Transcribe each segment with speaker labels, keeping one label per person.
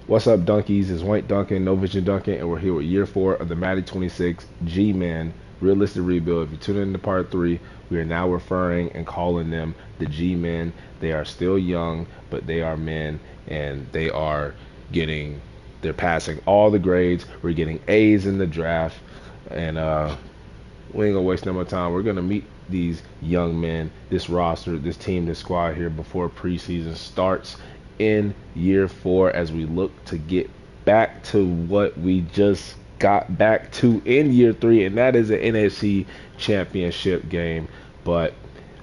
Speaker 1: What's up, Dunkies? It's White Duncan, No Vision Duncan, and we're here with year 4 of the Madden 26 G-Men Realistic Rebuild. If you tune in to part 3, we are now referring and calling them the G-Men. They are still young, but they are men, and they're passing all the grades. We're getting A's in the draft, and we ain't gonna waste no more time. We're gonna meet these young men, this roster, this team, this squad here before preseason starts in year 4 as we look to get back to what we just got back to in year 3, and that is an NFC championship game. But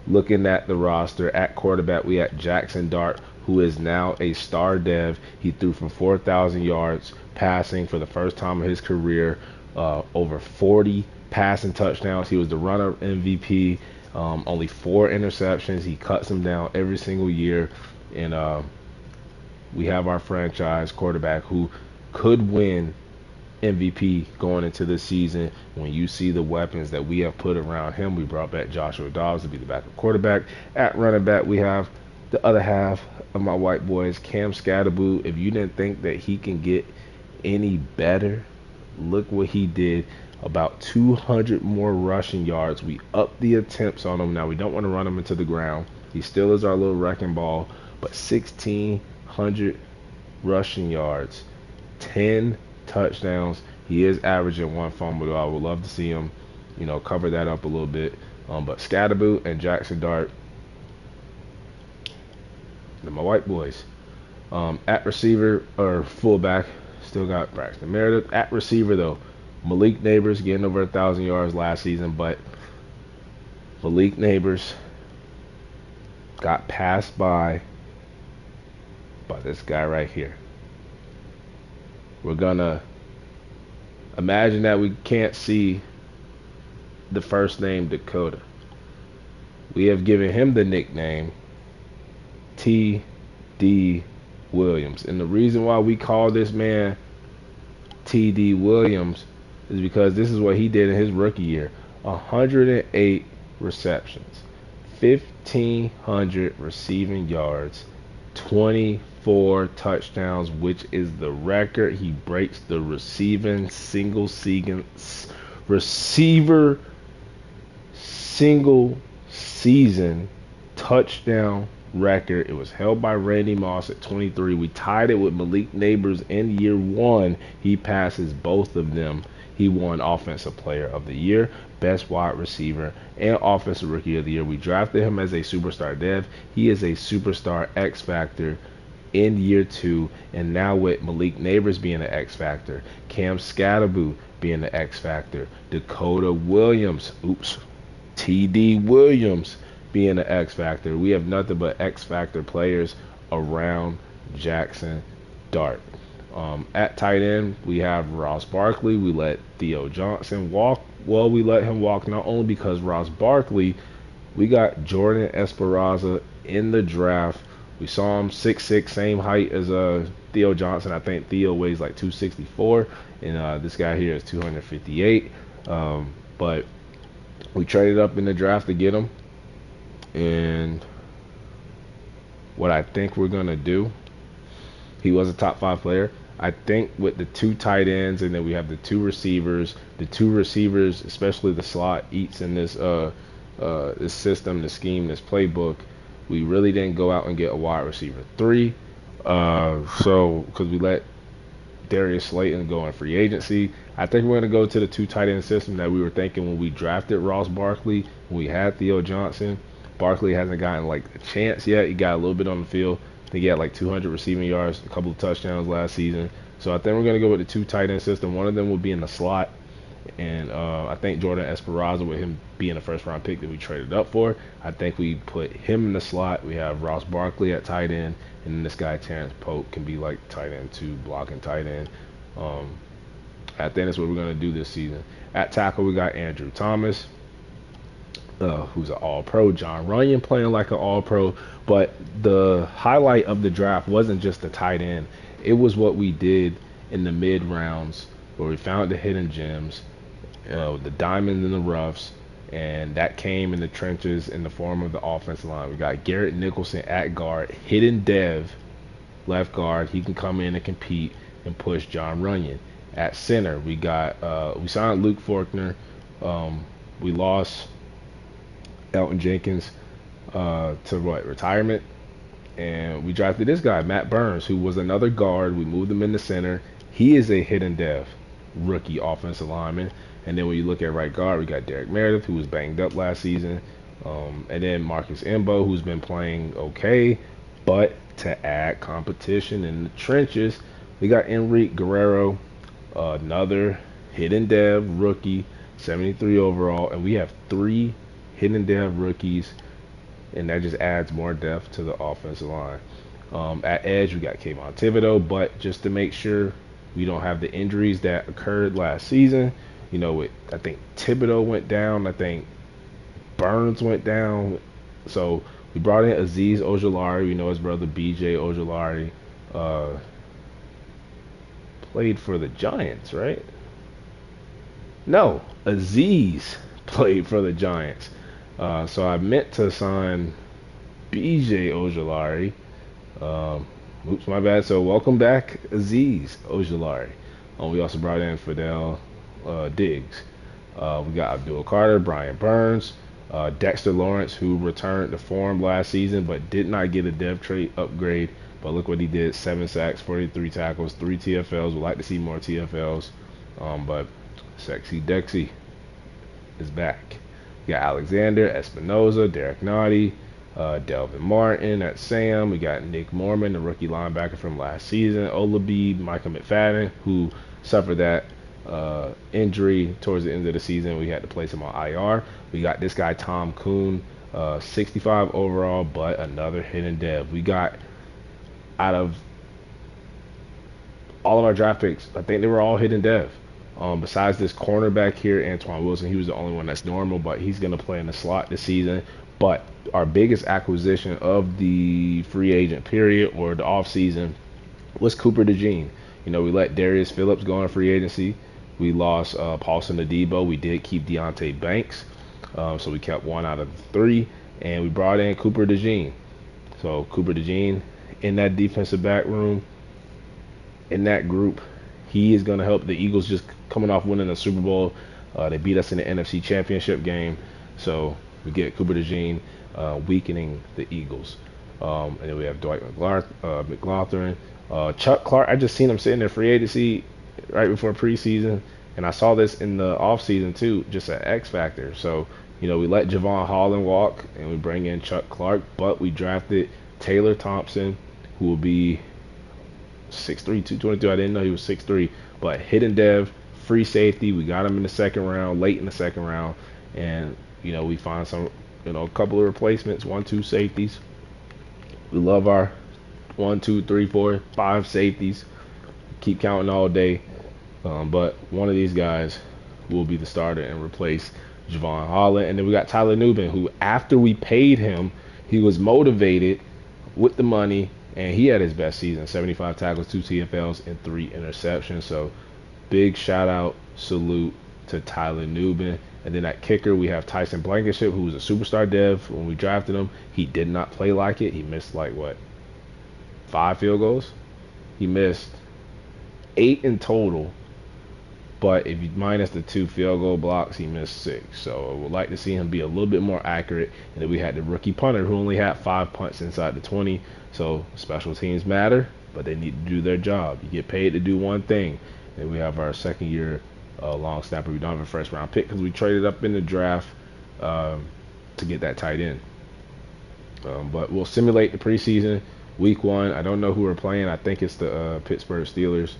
Speaker 1: looking at the roster at quarterback, we had Jackson Dart, who is now a star dev. He threw for 4,000 yards passing for the first time in his career, over 40 passing touchdowns. He was the runner MVP. Only 4 interceptions. He cuts them down every single year, and we have our franchise quarterback who could win MVP going into this season. When you see the weapons that we have put around him, we brought back Joshua Dobbs to be the backup quarterback. At running back, we have the other half of my white boys, Cam Scatterboo. If you didn't think that he can get any better, look what he did. About 200 more rushing yards. We upped the attempts on him. Now, we don't want to run him into the ground. He still is our little wrecking ball, but 1,600 rushing yards, 10 touchdowns. He is averaging 1 fumble. I would love to see him, cover that up a little bit. But Scatterboo and Jackson Dart, they're my white boys. At receiver or fullback, still got Braxton Meredith. At receiver though, Malik Neighbors getting over 1,000 yards last season, but Malik Neighbors got passed by this guy right here. We're gonna imagine that we can't see the first name Dakota. We have given him the nickname T.D. Williams. And the reason why we call this man T.D. Williams is because this is what he did in his rookie year. 108 receptions, 1,500 receiving yards, 24 touchdowns, which is the record. He breaks the receiver single season touchdown record. It was held by Randy Moss at 23. We tied it with Malik Neighbors in year 1. He passes both of them. He won Offensive Player of the Year, Best Wide Receiver, and Offensive Rookie of the Year. We drafted him as a superstar dev. He is a superstar X Factor in year 2, and now with Malik Neighbors being an X Factor, Cam Scatterboo being the X Factor, Dakota Williams, T.D. Williams being the X Factor. We have nothing but X Factor players around Jackson Dart. At tight end, we have Ross Barkley. We let Theo Johnson walk. Well, we let him walk not only because Ross Barkley, we got Jordan Esperanza in the draft. We saw him 6'6", same height as Theo Johnson. I think Theo weighs like 264, and this guy here is 258. But we traded up in the draft to get him. And what I think we're going to do, he was a top 5 player. I think with the 2 tight ends and then we have the 2 receivers, especially the slot, eats in this this system, this scheme, this playbook. We really didn't go out and get a wide receiver 3. So because we let Darius Slayton go in free agency, I think we're going to go to the 2 tight end system that we were thinking when we drafted Ross Barkley, when we had Theo Johnson. Barkley hasn't gotten like a chance yet. He got a little bit on the field. I think he had like 200 receiving yards, a couple of touchdowns last season. So I think we're going to go with the 2 tight end system. One of them will be in the slot. And I think Jordan Esperanza, with him being a first-round pick that we traded up for, I think we put him in the slot. We have Ross Barkley at tight end. And then this guy, Terrence Pope, can be like tight end 2, blocking tight end. I think that's what we're going to do this season. At tackle, we got Andrew Thomas, who's an all-pro. John Runyon playing like an all-pro. But the highlight of the draft wasn't just the tight end. It was what we did in the mid-rounds where we found the hidden gems, the diamonds in the roughs, and that came in the trenches in the form of the offensive line. We got Garrett Nicholson at guard, hidden dev, left guard. He can come in and compete and push John Runyon. At center, we signed Luke Faulkner. We lost Elton Jenkins to retirement, and we drafted this guy Matt Burns, who was another guard. We moved him into center. He is a hidden dev rookie offensive lineman. And then when you look at right guard, we got Derek Meredith, who was banged up last season, and then Marcus Imbo, who's been playing okay, but to add competition in the trenches, we got Enrique Guerrero, another hidden dev rookie, 73 overall, and we have 3 hidden dev rookies, and that just adds more depth to the offensive line. At edge, we got Kayvon Thibodeau, but just to make sure we don't have the injuries that occurred last season, I think Thibodeau went down, I think Burns went down, so we brought in Azeez Ojulari. We know his brother BJ Ojulari played for the Giants, right? No, Azeez played for the Giants. So I meant to sign BJ Ojulari. Oops, my bad. So welcome back, Azeez Ojulari. We also brought in Fidel Diggs. We got Abdul Carter, Brian Burns, Dexter Lawrence, who returned to form last season but did not get a dev trait upgrade. But look what he did: 7 sacks, 43 tackles, 3 TFLs. We'd like to see more TFLs. But Sexy Dexy is back. We got Alexander Espinoza, Derek Nottie, Delvin Martin at Sam. We got Nick Mormon, the rookie linebacker from last season. Olabi, Micah McFadden, who suffered that injury towards the end of the season. We had to place him on IR. We got this guy Tom Kuhn, 65 overall, but another hidden dev. We got, out of all of our draft picks, I think they were all hidden dev. Besides this cornerback here, Antoine Wilson, he was the only one that's normal, but he's going to play in the slot this season. But our biggest acquisition of the free agent period or the offseason was Cooper DeJean. We let Darius Phillips go on free agency. We lost Paulson Adebo. We did keep Deonte Banks. So we kept 1 out of 3. And we brought in Cooper DeJean. So Cooper DeJean in that defensive back room, in that group, he is going to help the Eagles, just coming off winning the Super Bowl. They beat us in the NFC Championship game. So we get Cooper DeJean weakening the Eagles. And then we have Dwight McLaughlin. Chuck Clark, I just seen him sitting in free agency right before preseason. And I saw this in the offseason too, just an X factor. So, we let Javon Holland walk and we bring in Chuck Clark. But we drafted Taylor Thompson, who will be 6'3", 222. I didn't know he was 6'3", but hidden dev, free safety. We got him in the second round, late in the second round, and we find some, a couple of replacements, 1, 2 safeties. We love our 1, 2, 3, 4, 5 safeties. Keep counting all day, but one of these guys will be the starter and replace Javon Holland. And then we got Tyler Nubin, who after we paid him, he was motivated with the money. And he had his best season, 75 tackles, 2 TFLs, and 3 interceptions. So big shout out, salute to Tyler Nubin. And then at kicker, we have Tyson Blankenship, who was a superstar dev when we drafted him. He did not play like it. He missed 5 field goals? He missed 8 in total. But if you minus the 2 field goal blocks, he missed 6. So I would like to see him be a little bit more accurate. And then we had the rookie punter, who only had 5 punts inside the 20. So special teams matter, but they need to do their job. You get paid to do one thing. And we have our second year long snapper. We don't have a first round pick because we traded up in the draft to get that tight end. But we'll simulate the preseason. Week 1, I don't know who we're playing. I think it's the Pittsburgh Steelers.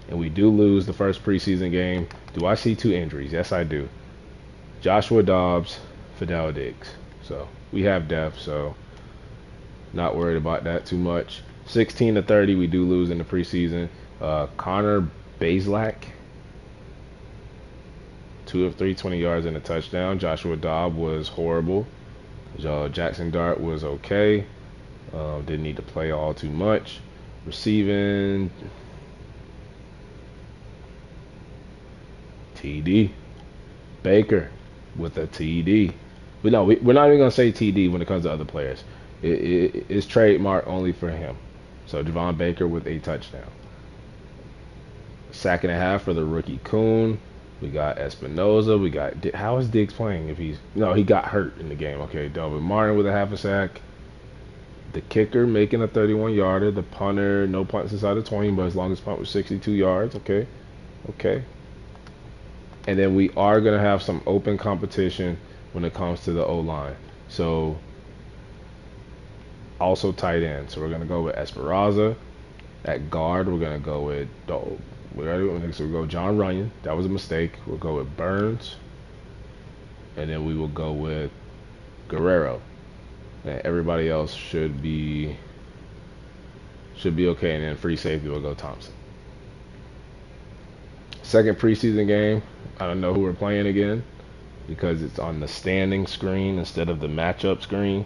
Speaker 1: And we do lose the first preseason game. Do I see 2 injuries? Yes, I do. Joshua Dobbs, Fidel Diggs. So we have depth, so not worried about that too much. 16-30, we do lose in the preseason. Connor Bazelak, 2 of 3, 20 yards and a touchdown. Joshua Dobbs was horrible. Jackson Dart was okay. Didn't need to play all too much. Receiving, TD. Baker with a TD. But no, we're not even going to say TD when it comes to other players. It's trademark only for him. So Javon Baker with a touchdown. Sack and a half for the rookie Coon. We got Espinoza. We got how is Diggs playing? If he's no, he got hurt in the game. Okay, Delvin Martin with a half a sack. The kicker making a 31-yarder. The punter, no punts inside the 20, but his longest punt was 62 yards. Okay, okay. And then we are gonna have some open competition when it comes to the O line. So also tight end. So we're gonna go with Esperanza. At guard, we're gonna go with we'll go John Runyon. That was a mistake. We'll go with Burns, and then we will go with Guerrero. And everybody else should be okay. And then free safety will go Thompson. Second preseason game. I don't know who we're playing again because it's on the standing screen instead of the matchup screen.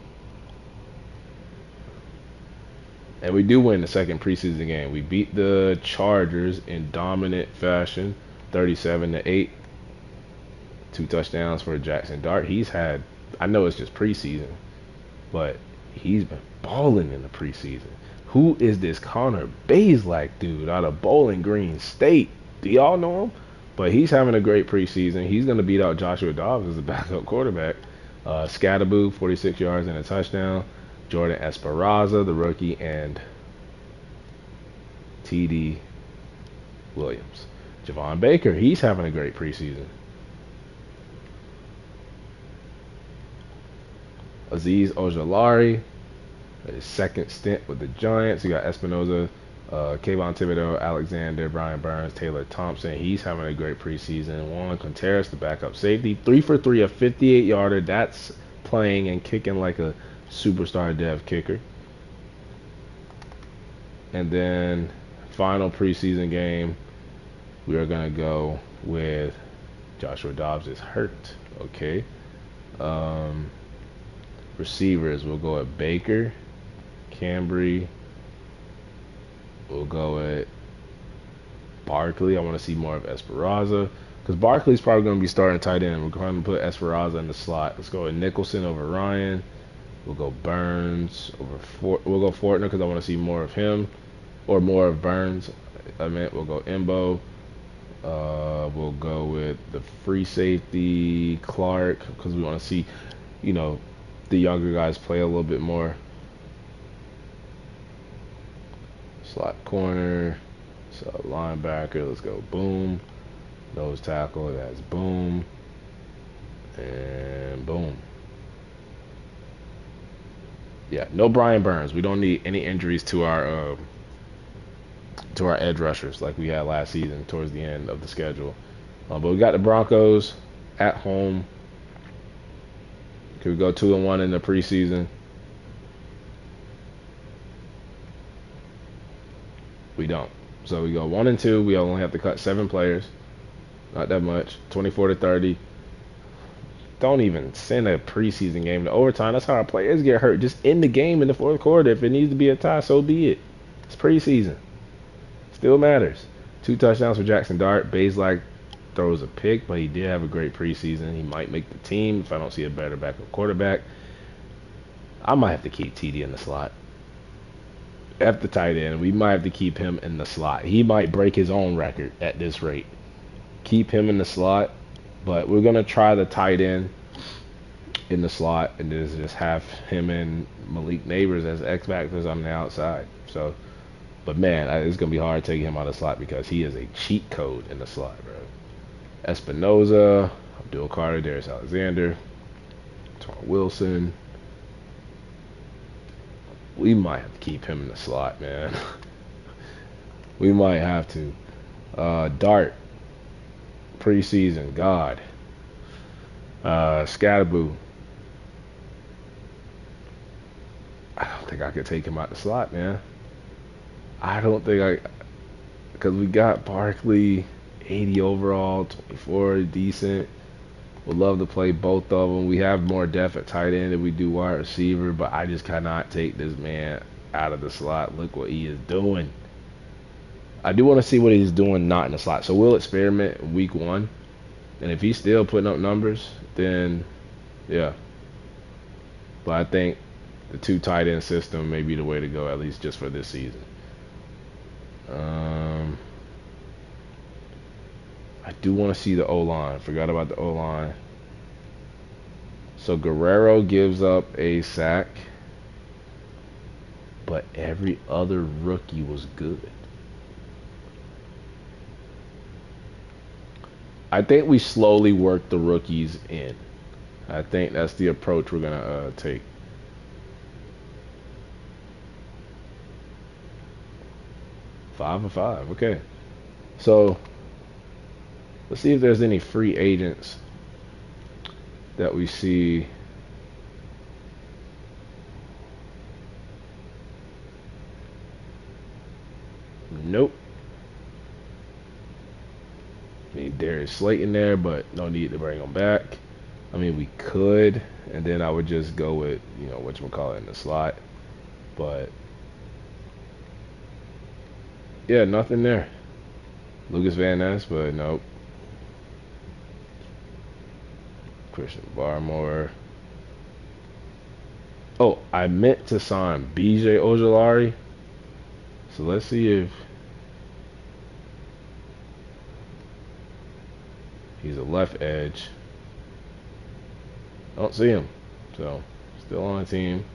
Speaker 1: And we do win the second preseason game. We beat the Chargers in dominant fashion, 37-8. 2 touchdowns for Jackson Dart. He's had, I know it's just preseason, but he's been balling in the preseason. Who is this Connor Bazelak dude out of Bowling Green State? Do y'all know him? But he's having a great preseason. He's going to beat out Joshua Dobbs as a backup quarterback. Scatterboo, 46 yards and a touchdown. Jordan Esperanza, the rookie, and T.D. Williams. Javon Baker, he's having a great preseason. Azeez Ojulari, his second stint with the Giants. You got Espinoza, Kayvon Thibodeau, Alexander, Brian Burns, Taylor Thompson. He's having a great preseason. Juan Contreras, the backup safety. 3 for 3, a 58-yarder. That's playing and kicking like a superstar dev kicker. And then final preseason game, we are going to go with Joshua Dobbs is hurt. Okay. Receivers, we'll go at Baker, Cambry. We'll go at Barkley. I want to see more of Esperanza because Barkley's probably going to be starting tight end. We're going to put Esperanza in the slot. Let's go with Nicholson over Ryan. We'll go Burns over we'll go Fortner because I want to see more of him or more of Burns. We'll go Embo. We'll go with the free safety Clark because we want to see, the younger guys play a little bit more. Slot corner, so linebacker. Let's go Boom. Nose tackle. That's Boom. And Boom. Yeah, no Brian Burns. We don't need any injuries to our edge rushers like we had last season towards the end of the schedule. But we got the Broncos at home. Could we go 2-1 in the preseason? We don't. So we go 1-2. We only have to cut 7 players. Not that much. 24-30. Don't even send a preseason game to overtime. That's how our players get hurt. Just end the game in the fourth quarter. If it needs to be a tie, so be it. It's preseason. Still matters. 2 touchdowns for Jackson Dart. Bazelak throws a pick, but he did have a great preseason. He might make the team if I don't see a better backup quarterback. I might have to keep TD in the slot. At the tight end, we might have to keep him in the slot. He might break his own record at this rate. Keep him in the slot, but we're going to try the tight end in the slot and just have him and Malik Neighbors as X factors on the outside. So, but man, it's going to be hard taking him out of the slot because he is a cheat code in the slot, bro. Espinoza, Abdul Carter, Darius Alexander, Tom Wilson. We might have to keep him in the slot, man. We might have to. Dart, preseason, God. Scatterboo. I don't think I could take him out the slot, man. I don't think because we got Barkley, 80 overall, 24, decent. Would love to play both of them. We have more depth at tight end than we do wide receiver, but I just cannot take this man out of the slot. Look what he is doing. I do want to see what he's doing not in the slot. So we'll experiment week 1. And if he's still putting up numbers, then yeah. But I think the two tight end system may be the way to go, at least just for this season. I do want to see the O-line. Forgot about the O-line. So Guerrero gives up a sack, but every other rookie was good. I think we slowly work the rookies in. I think that's the approach we're going to take. Five of five. Okay. So let's see if there's any free agents that we see. Nope. I mean, Darius Slayton there, but no need to bring him back. I mean, we could, and then I would just go with, whatchamacallit in the slot. But, yeah, nothing there. Lucas Van Ness, but nope. Christian Barmore. Oh, I meant to sign BJ Ojolari. So let's see if he's a left edge. I don't see him. So, still on the team.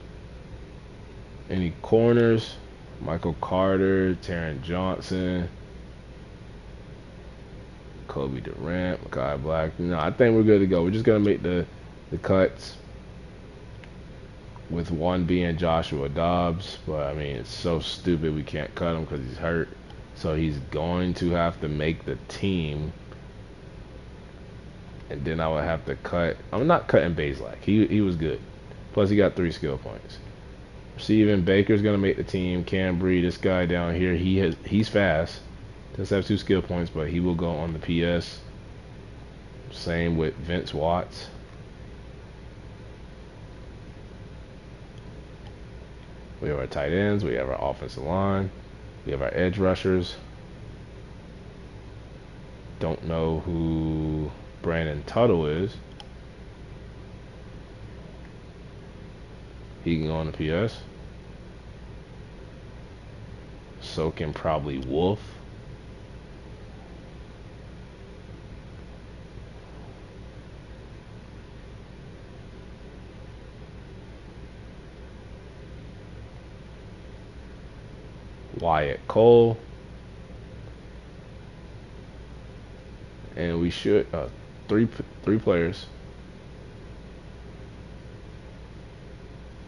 Speaker 1: Any corners? Michael Carter, Taron Johnson, Kobe Durant, Mekhi Black. No, I think we're good to go. We're just going to make the cuts, with one being Joshua Dobbs. But, I mean, it's so stupid we can't cut him because he's hurt. So he's going to have to make the team. And then I would have to cut. I'm not cutting Bazelak. He was good. Plus, he got 3 skill points. Receiving, Baker's going to make the team. Cambry, this guy down here, he's fast. Does have 2 skill points, but he will go on the PS. Same with Vince Watts. We have our tight ends. We have our offensive line. We have our edge rushers. Don't know who Brandon Tuttle is. He can go on the PS. So can probably Wolf. Wyatt Cole. And we should three players.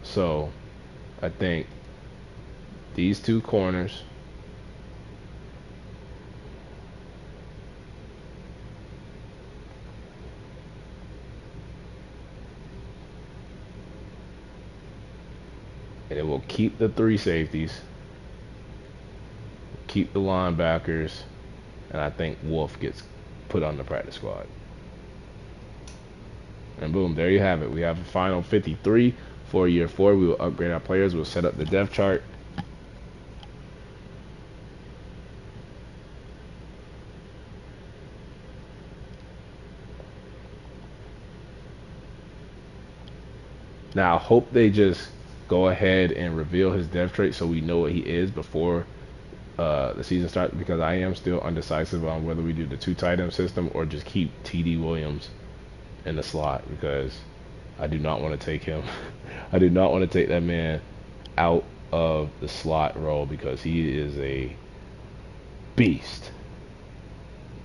Speaker 1: So I think these 2 corners, and it will keep the 3 safeties, keep the linebackers, and I think Wolf gets put on the practice squad. And boom, there you have it. We have a final 53 for year 4. We will upgrade our players. We'll set up the depth chart. Now, I hope they just go ahead and reveal his depth chart so we know what he is before the season starts, because I am still undecisive on whether we do the 2 tight end system or just keep TD Williams in the slot, because I do not want to take him. I do not want to take that man out of the slot role because he is a beast.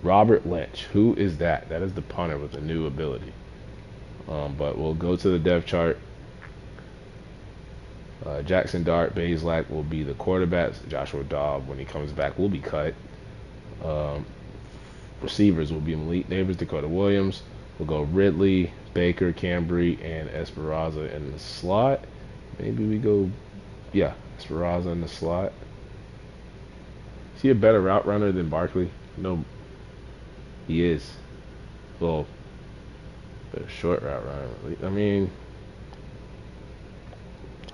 Speaker 1: Robert Lynch. Who is that? That is the punter with a new ability. But we'll go to the depth chart. Jackson Dart, Bazelak will be the quarterbacks. Joshua Dobbs, when he comes back, will be cut. Receivers will be Malik Neighbors, Dakota Williams. We'll go Ridley, Baker, Cambry, and Esperanza in the slot. Maybe we go, yeah, Esperanza in the slot. Is he a better route runner than Barkley? No, he is. Well, better short route runner. I mean,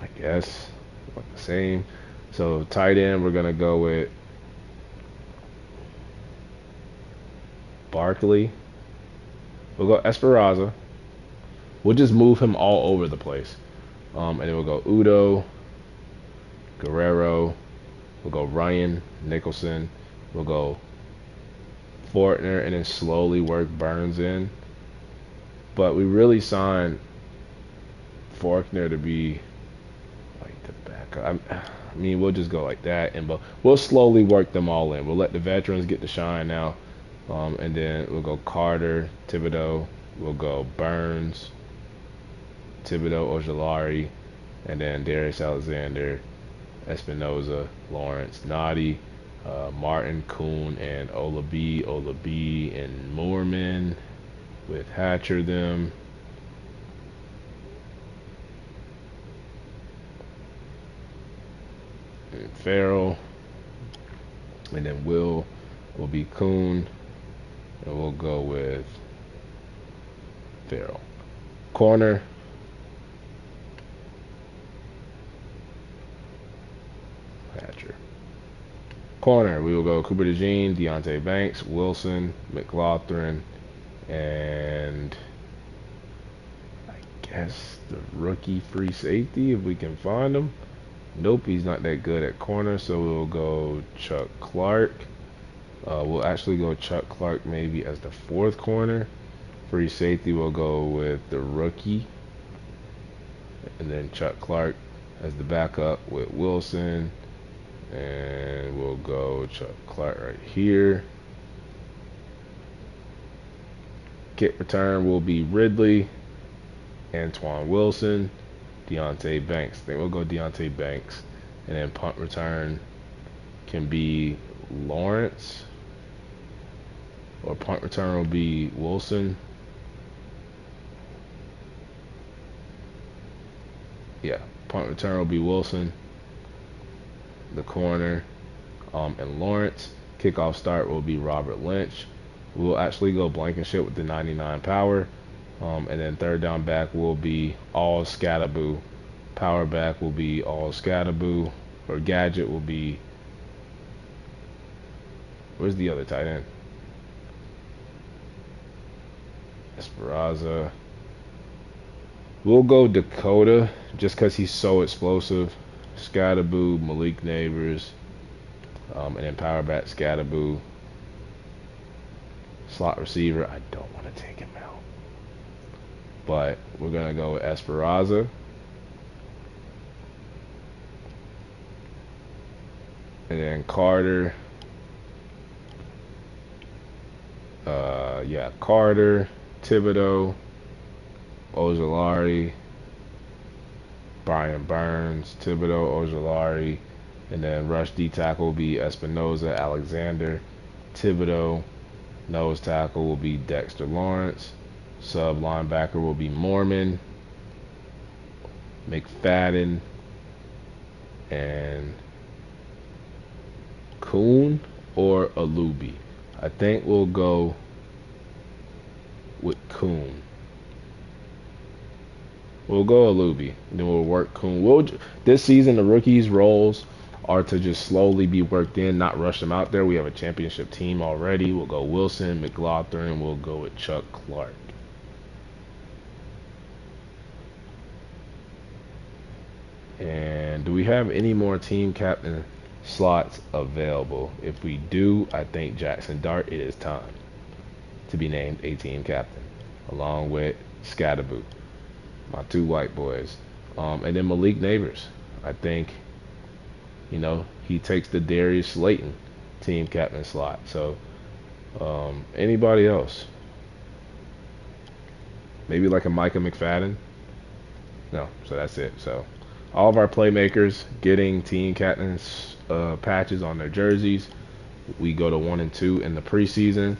Speaker 1: I guess about the same. So tight end, we're gonna go with Barkley. We'll go Esperanza. We'll just move him all over the place. And then we'll go Udo, Guerrero. We'll go Ryan, Nicholson. We'll go Fortner, and then slowly work Burns in. But we really signed Faulkner to be like the backup. I mean, we'll just go like that, and but we'll slowly work them all in. We'll let the veterans get the shine now, and then we'll go Carter, Thibodeau. We'll go Burns, Thibodeau, Ojolari, and then Darius Alexander, Espinoza, Lawrence, Noddy, Martin, Kuhn, and Olabi, and Moorman with Hatcher them. And Farrell, and then will be Kuhn, and we'll go with Farrell. Corner, Hatcher. Corner, we will go Cooper DeJean, Deontay Banks, Wilson, McLaughlin, and I guess the rookie free safety if we can find him. Nope, he's not that good at corner, so we'll go Chuck Clark. We'll actually go Chuck Clark maybe as the fourth corner. Free safety, we'll go with the rookie. And then Chuck Clark as the backup with Wilson. And we'll go Chuck Clark right here. Kick return will be Ridley, Antoine Wilson, Deontay Banks. I think we'll go Deontay Banks. And then punt return can be Lawrence. Or punt return will be Wilson. Yeah, punt return will be Wilson, the corner, and Lawrence. Kickoff start will be Robert Lynch. We'll actually go Blankenship with the 99 power. And then third down back will be all Scatterboo. Power back will be all Scatterboo. Or gadget will be, where's the other tight end? Esperanza. We'll go Dakota just because he's so explosive. Scatterboo, Malik Neighbors, and then power back Scatterboo. Slot receiver, I don't want to take him out, but we're gonna go with Esperanza. And then Carter. Carter, Thibodeau, Ojolari, Brian Burns, Thibodeau, Ojolari, and then rush D tackle will be Espinoza, Alexander, Thibodeau. Nose tackle will be Dexter Lawrence. Sub linebacker will be Mormon, McFadden, and Kuhn or Alubi. I think we'll go with Kuhn. We'll go Alubi, then we'll work Kuhn. This season, the rookies' roles are to just slowly be worked in, not rush them out there. We have a championship team already. We'll go Wilson, McLaughlin, and we'll go with Chuck Clark. And do we have any more team captain slots available? If we do, I think Jackson Dart, it is time to be named a team captain, along with Scatterboo, my two white boys. And then Malik Neighbors. I think, he takes the Darius Slayton team captain slot. So, anybody else? Maybe like a Micah McFadden? No, so that's it. So, all of our playmakers getting team captains patches on their jerseys. We go to 1 and 2 in the preseason.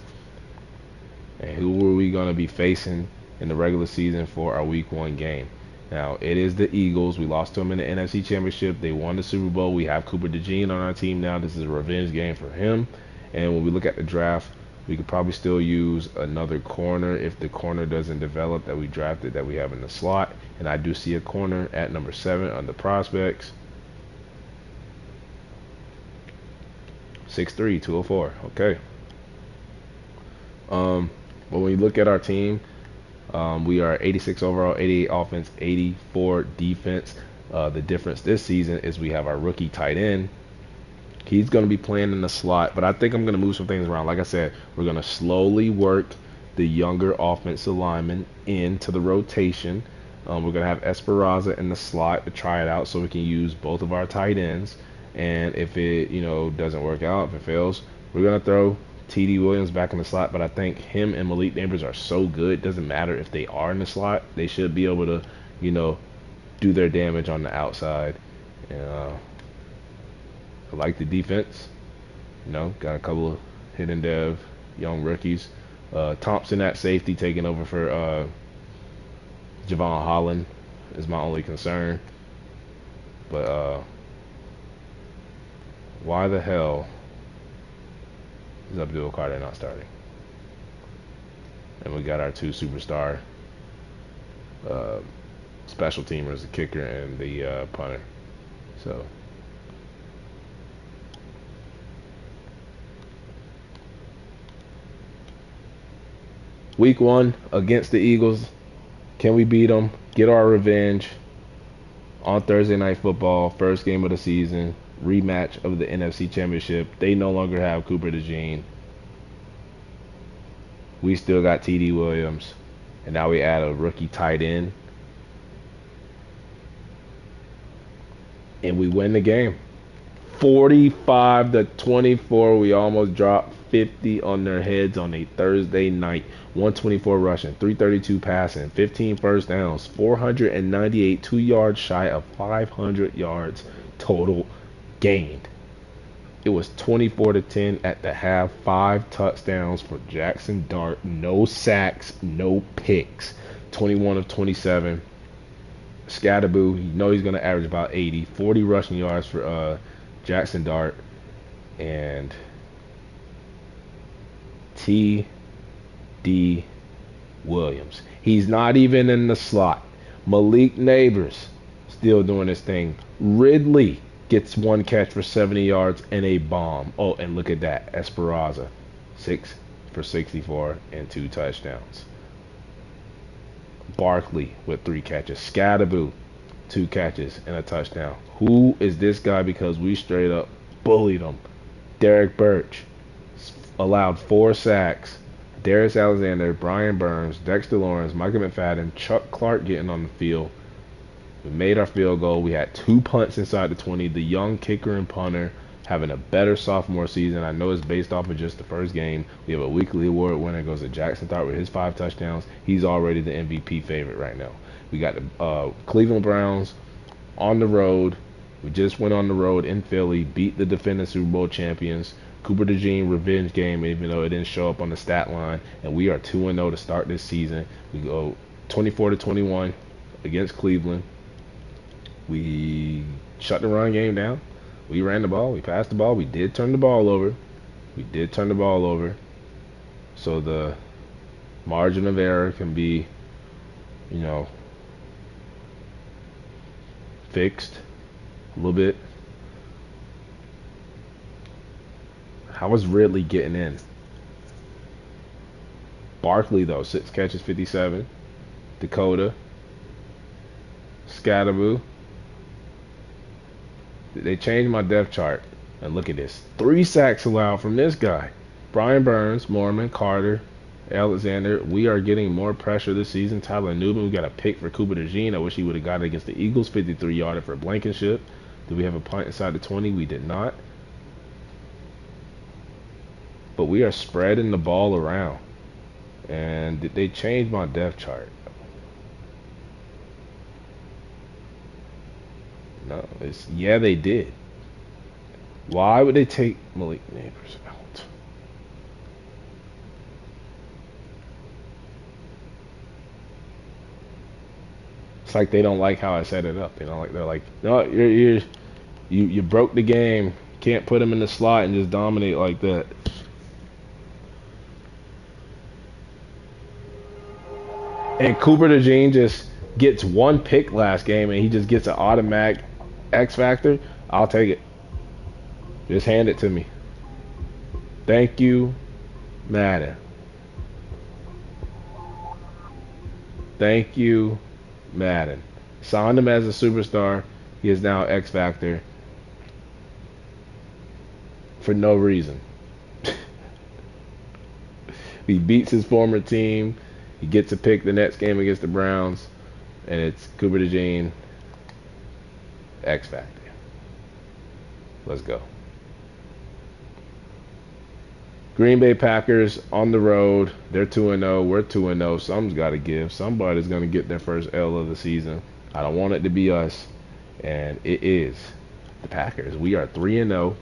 Speaker 1: And who are we going to be facing in the regular season for our week 1 game? Now, it is the Eagles. We lost to them in the NFC Championship. They won the Super Bowl. We have Cooper DeJean on our team now. This is a revenge game for him. And when we look at the draft, we could probably still use another corner if the corner doesn't develop that we drafted that we have in the slot. And I do see a corner at number 7 on the prospects. 6'3", 204. Okay. When we look at our team, We are 86 overall, 88 offense, 84 defense. The difference this season is we have our rookie tight end. He's going to be playing in the slot, but I think I'm going to move some things around. Like I said, we're going to slowly work the younger offensive linemen into the rotation. We're going to have Esperanza in the slot to try it out so we can use both of our tight ends. And if it, doesn't work out, if it fails, we're going to throw TD Williams back in the slot. But I think him and Malik Neighbors are so good, it doesn't matter if they are in the slot. They should be able to, do their damage on the outside. I like the defense. Got a couple of hidden dev young rookies. Thompson at safety taking over for Javon Holland is my only concern. But why the hell is Abdul Carter not starting? And we got our two superstar special teamers, the kicker and the punter. So week 1 against the Eagles. Can we beat them? Get our revenge on Thursday Night Football, first game of the season, rematch of the NFC Championship. They no longer have Cooper DeJean. We still got TD Williams, and now we add a rookie tight end, and we win the game. 45-24. We almost dropped 50 on their heads on a Thursday night. 124 rushing, 332 passing, 15 first downs, 498, 2 yards shy of 500 yards total gained. It was 24-10 at the half. 5 touchdowns for Jackson Dart. No sacks, no picks. 21 of 27. Scatterboo, he's going to average about 80. 40 rushing yards for Jackson Dart. And T.D. Williams. He's not even in the slot. Malik Neighbors still doing his thing. Ridley gets 1 catch for 70 yards and a bomb. Oh, and look at that. Esperanza, 6 for 64 and 2 touchdowns. Barkley with 3 catches. Scatterboo, 2 catches and a touchdown. Who is this guy? Because we straight up bullied him. Derek Birch allowed 4 sacks. Darius Alexander, Brian Burns, Dexter Lawrence, Michael McFadden, Chuck Clark getting on the field. We made our field goal. We had 2 punts inside the 20. The young kicker and punter having a better sophomore season. I know it's based off of just the first game. We have a weekly award winner. Goes to Jackson Dart with his 5 touchdowns. He's already the MVP favorite right now. We got the Cleveland Browns on the road. We just went on the road in Philly, beat the defending Super Bowl champions. Cooper DeJean revenge game, even though it didn't show up on the stat line. And we are 2-0 to start this season. We go 24-21 against Cleveland. We shut the run game down. We ran the ball. We passed the ball. We did turn the ball over. So the margin of error can be, fixed a little bit. How was Ridley getting in? Barkley, though, 6 catches, 57. Dakota. Scatterboo. They changed my depth chart. And look at this. 3 sacks allowed from this guy. Brian Burns, Mormon, Carter, Alexander. We are getting more pressure this season. Tyler Newman, we got a pick for Cooper DeJean. I wish he would have got it against the Eagles. 53-yarder for Blankenship. Did we have a punt inside the 20? We did not. But we are spreading the ball around. And did they change my depth chart? No. Yeah, they did. Why would they take Malik Neighbors out? It's like they don't like how I set it up. They're like, no, you broke the game. Can't put him in the slot and just dominate like that. And Cooper DeJean just gets 1 pick last game, and he just gets an automatic X factor. I'll take it. Just hand it to me. Thank you, Madden. Thank you, Madden. Signed him as a superstar. He is now X Factor for no reason. He beats his former team. He gets to pick the next game against the Browns, and it's Cooper DeJean, X Factor. Let's go. Green Bay Packers on the road. They're 2-0. We're 2-0. Something's got to give. Somebody's going to get their first L of the season. I don't want it to be us, and it is the Packers. We are 3-0,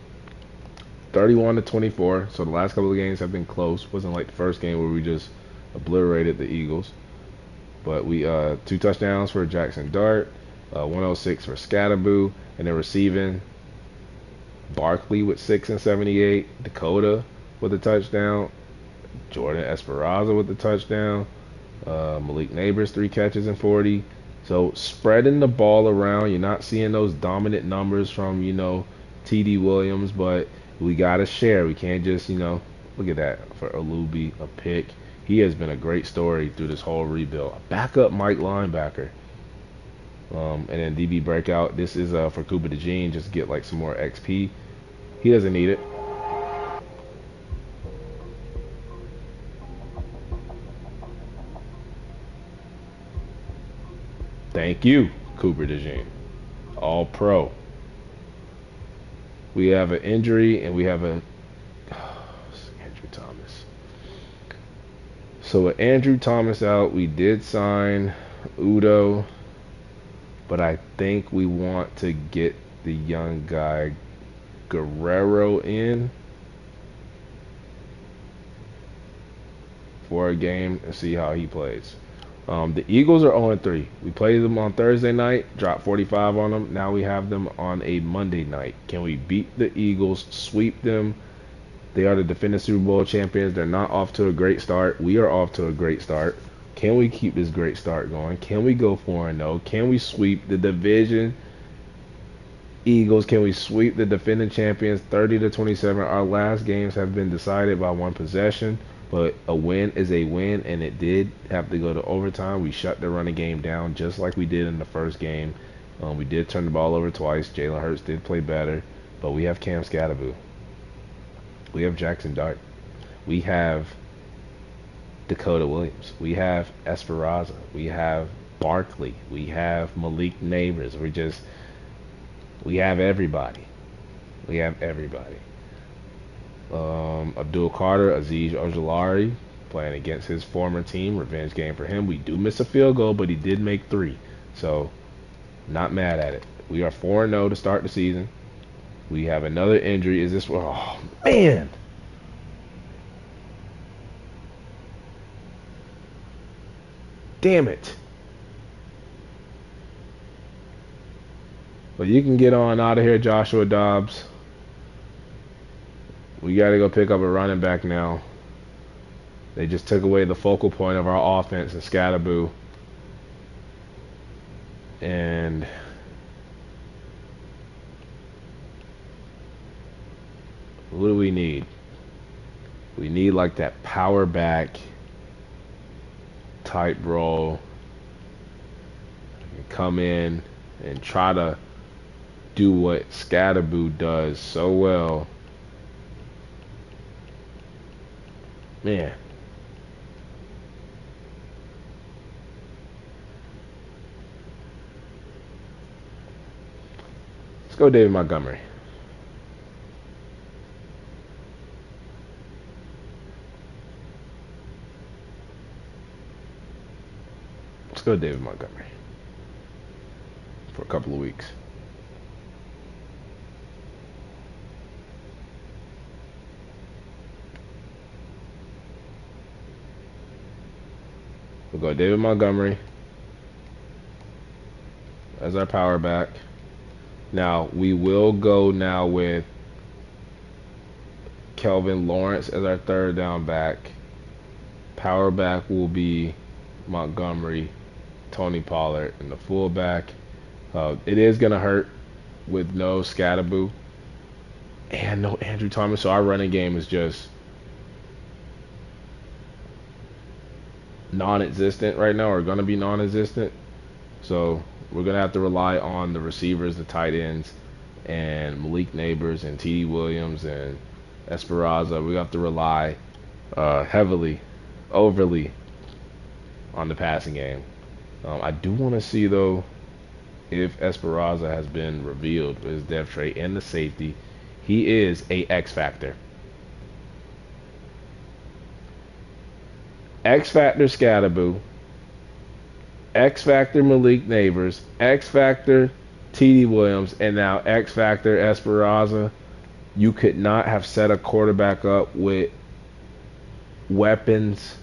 Speaker 1: 31-24. So the last couple of games have been close. Wasn't like the first game where we just obliterated the Eagles. But we 2 touchdowns for Jackson Dart, 106 for Scatterboo, and then receiving Barkley with 6 and 78, Dakota with a touchdown, Jordan Esperanza with the touchdown, Malik Neighbors 3 catches and 40. So spreading the ball around, you're not seeing those dominant numbers from T.D. Williams, but we gotta share. We can't just look at that for Alubi, a pick. He has been a great story through this whole rebuild. A backup Mike linebacker. And then DB breakout. This is for Cooper DeJean, just to get like some more XP. He doesn't need it. Thank you, Cooper DeJean. All pro. We have an injury and we have Andrew Thomas. So with Andrew Thomas out, we did sign Udo, but I think we want to get the young guy Guerrero in for a game and see how he plays. The Eagles are 0-3. We played them on Thursday night, dropped 45 on them. Now we have them on a Monday night. Can we beat the Eagles, sweep them? They are the defending Super Bowl champions. They're not off to a great start. We are off to a great start. Can we keep this great start going? Can we go 4-0? Can we sweep the division Eagles? Can we sweep the defending champions 30-27? Our last games have been decided by one possession. But a win is a win, and it did have to go to overtime. We shut the running game down just like we did in the first game. We did turn the ball over twice. Jalen Hurts did play better, but we have Cam Scatterboo. We have Jackson Dart. We have Dakota Williams. We have Esperanza. We have Barkley. We have Malik Neighbors. We have everybody. We have everybody. Abdul Carter, Aziz Ojulari playing against his former team. Revenge game for him. We do miss a field goal, but he did make 3. So, not mad at it. We are 4-0 to start the season. We have another injury. Is this... Oh, man! Damn it. Well, you can get on out of here, Joshua Dobbs. We got to go pick up a running back now. They just took away the focal point of our offense in Scatterboo. And what do we need? We need like that power back type role. Come in and try to do what Scatterboo does so well. Man. Let's go David Montgomery. Let's go David Montgomery. For a couple of weeks. We'll go David Montgomery as our power back. Now, we will go now with Kelvin Lawrence as our third down back. Power back will be Montgomery, Tony Pollard, and the fullback. It is going to hurt with no Scatterboo and no Andrew Thomas. So our running game is just non-existent right now, or going to be non-existent. So we're going to have to rely on the receivers, the tight ends, and Malik Neighbors and T.D. Williams and Esperanza. We have to rely heavily, overly on the passing game. I do want to see, though, if Esperanza has been revealed with his depth trait and the safety. He is a X factor. X factor Scatterboo. X factor Malik Neighbors. X factor T.D. Williams. And now X factor Esperanza. You could not have set a quarterback up with weapons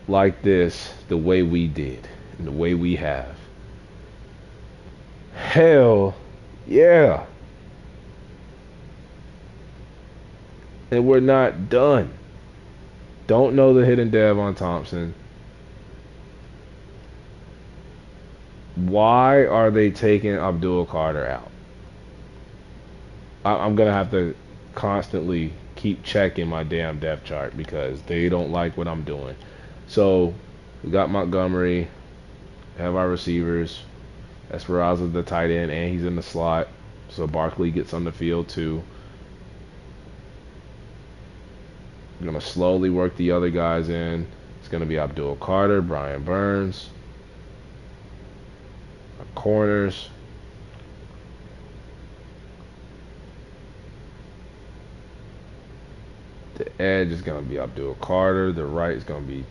Speaker 1: like this the way we did and the way we have. Hell yeah. And we're not done. Don't know the hidden dev on Thompson. Why are they taking Abdul Carter out? I'm going to have to constantly keep checking my damn depth chart because they don't like what I'm doing. So we got Montgomery, have our receivers. Esperanza the tight end, and he's in the slot. So Barkley gets on the field too. I'm going to slowly work the other guys in. It's going to be Abdul Carter, Brian Burns. Our corners. The edge is going to be Abdul Carter. The right is going to be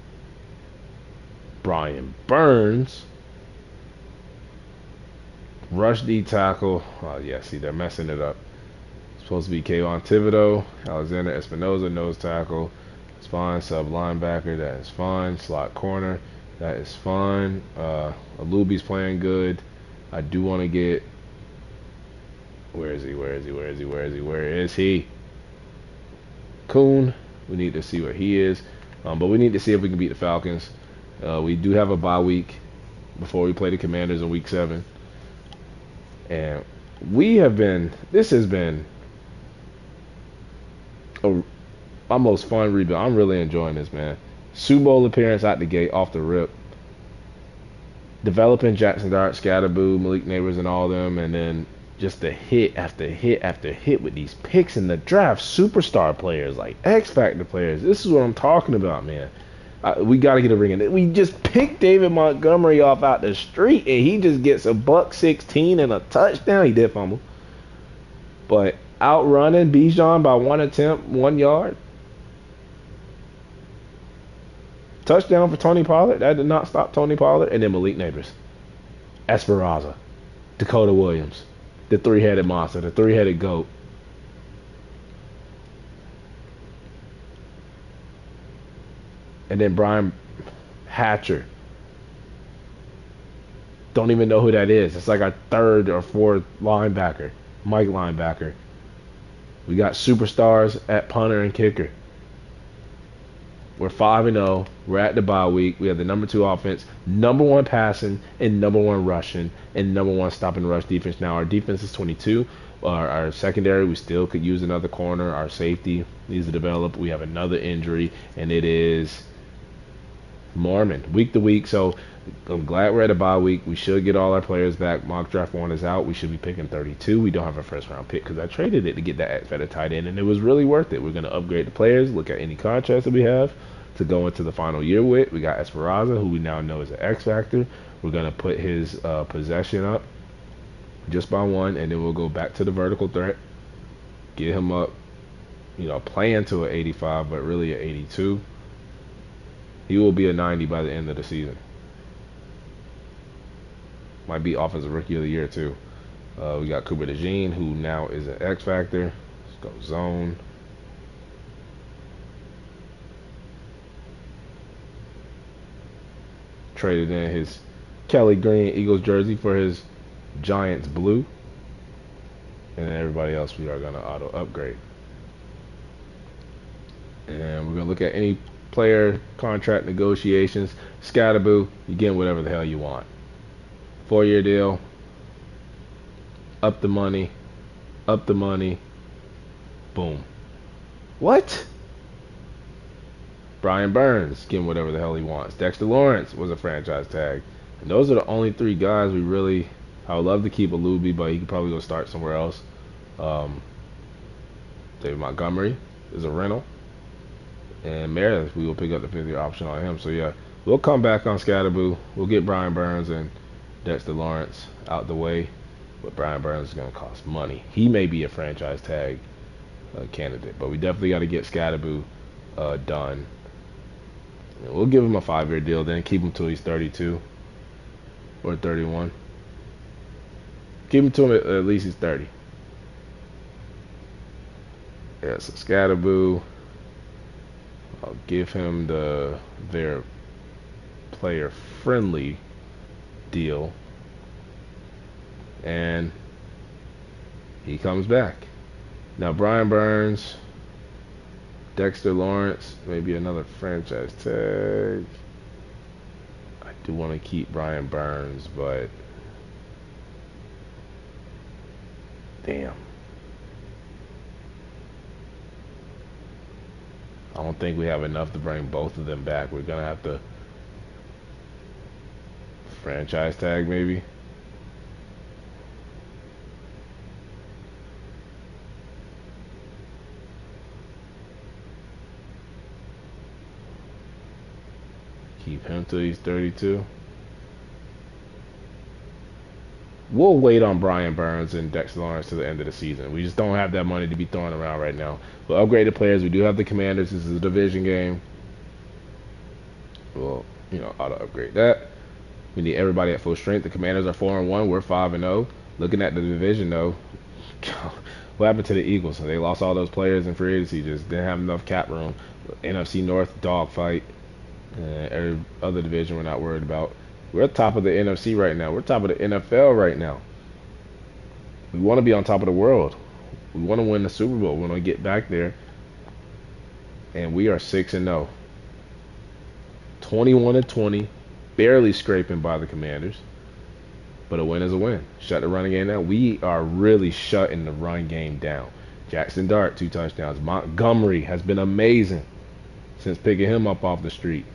Speaker 1: Brian Burns. Rush D tackle. Oh, yeah, see, they're messing it up. Supposed to be Kayvon Thibodeau. Alexander Espinoza, nose tackle. It's fine. Sub linebacker, that is fine. Slot corner, that is fine. Alubi's playing good. I do want to get. Where is he? Kuhn. We need to see where he is. But we need to see if we can beat the Falcons. We do have a bye week before we play the Commanders in week 7. And this has been my most fun rebuild. I'm really enjoying this, man. Super Bowl appearance out the gate, off the rip. Developing Jackson Dart, Scatterboo, Malik Neighbors, and all them, and then just the hit after hit after hit with these picks in the draft. Superstar players, like X Factor players. This is what I'm talking about, man. We got to get a ring in. We just picked David Montgomery off out the street, and he just gets a $116 and a touchdown. He did fumble. But outrunning Bijan by 1 attempt, 1 yard. Touchdown for Tony Pollard. That did not stop Tony Pollard. And then Malik Neighbors. Esperanza. Dakota Williams. The three-headed monster. The three-headed goat. And then Brian Hatcher. Don't even know who that is. It's like our third or fourth linebacker. Mike linebacker. We got superstars at punter and kicker. We're 5-0. We're at the bye week. We have the number 2 offense, number 1 passing, and number 1 rushing, and number 1 stop and rush defense. Now, our defense is 22. Our secondary, we still could use another corner. Our safety needs to develop. We have another injury, and it is Mormon, week to week. So I'm glad we're at a bye week. We should get all our players back. Mock draft 1 is out. We should be picking 32. We don't have a first round pick because I traded it to get that X-Factor tight end, and it was really worth it. We're going to upgrade the players, look at any contracts that we have to go into the final year with. We got Esperanza, who we now know is an X-Factor. We're going to put his possession up just by 1, and then we'll go back to the vertical threat, get him up, playing to an 85, but really an 82. He will be a 90 by the end of the season. Might be offensive rookie of the year too. We got Cooper DeJean, who now is an X Factor. Let's go zone. Traded in his Kelly Green Eagles jersey for his Giants blue. And then everybody else we are going to auto upgrade. And we're going to look at any player contract negotiations. Scatterboo, you get whatever the hell you want. 4-year deal. Up the money. Boom. What? Brian Burns, give him whatever the hell he wants. Dexter Lawrence was a franchise tag. And those are the only three guys we really. I would love to keep Alubi, but he could probably go start somewhere else. Um, David Montgomery is a rental. And Meredith, we will pick up the 5th-year option on him. So, yeah, we'll come back on Scatterboo. We'll get Brian Burns and Dexter Lawrence out the way. But Brian Burns is going to cost money. He may be a franchise tag candidate. But we definitely got to get Scatterboo done. And we'll give him a 5-year deal, then keep him till he's 32 or 31. Keep him to him at least he's 30. Yeah, so Scatterboo. I'll give him their player friendly deal, and he comes back. Now Brian Burns, Dexter Lawrence, maybe another franchise tag. I do want to keep Brian Burns, but damn. I don't think we have enough to bring both of them back. We're going to have to franchise tag maybe. Keep him till he's 32. We'll wait on Brian Burns and Dexter Lawrence to the end of the season. We just don't have that money to be throwing around right now. We'll upgrade the players. We do have the Commanders. This is a division game. We'll, auto upgrade that. We need everybody at full strength. The Commanders are 4-1. We're 5-0. Looking at the division, though, what happened to the Eagles? They lost all those players in free agency. Just didn't have enough cap room. NFC North dogfight. Every other division we're not worried about. We're at top of the NFC right now. We're top of the NFL right now. We want to be on top of the world. We want to win the Super Bowl. We want to get back there. And we are 6-0. 21-20. Barely scraping by the Commanders. But a win is a win. Shut the running game down. We are really shutting the run game down. Jackson Dart, 2 touchdowns. Montgomery has been amazing since picking him up off the street.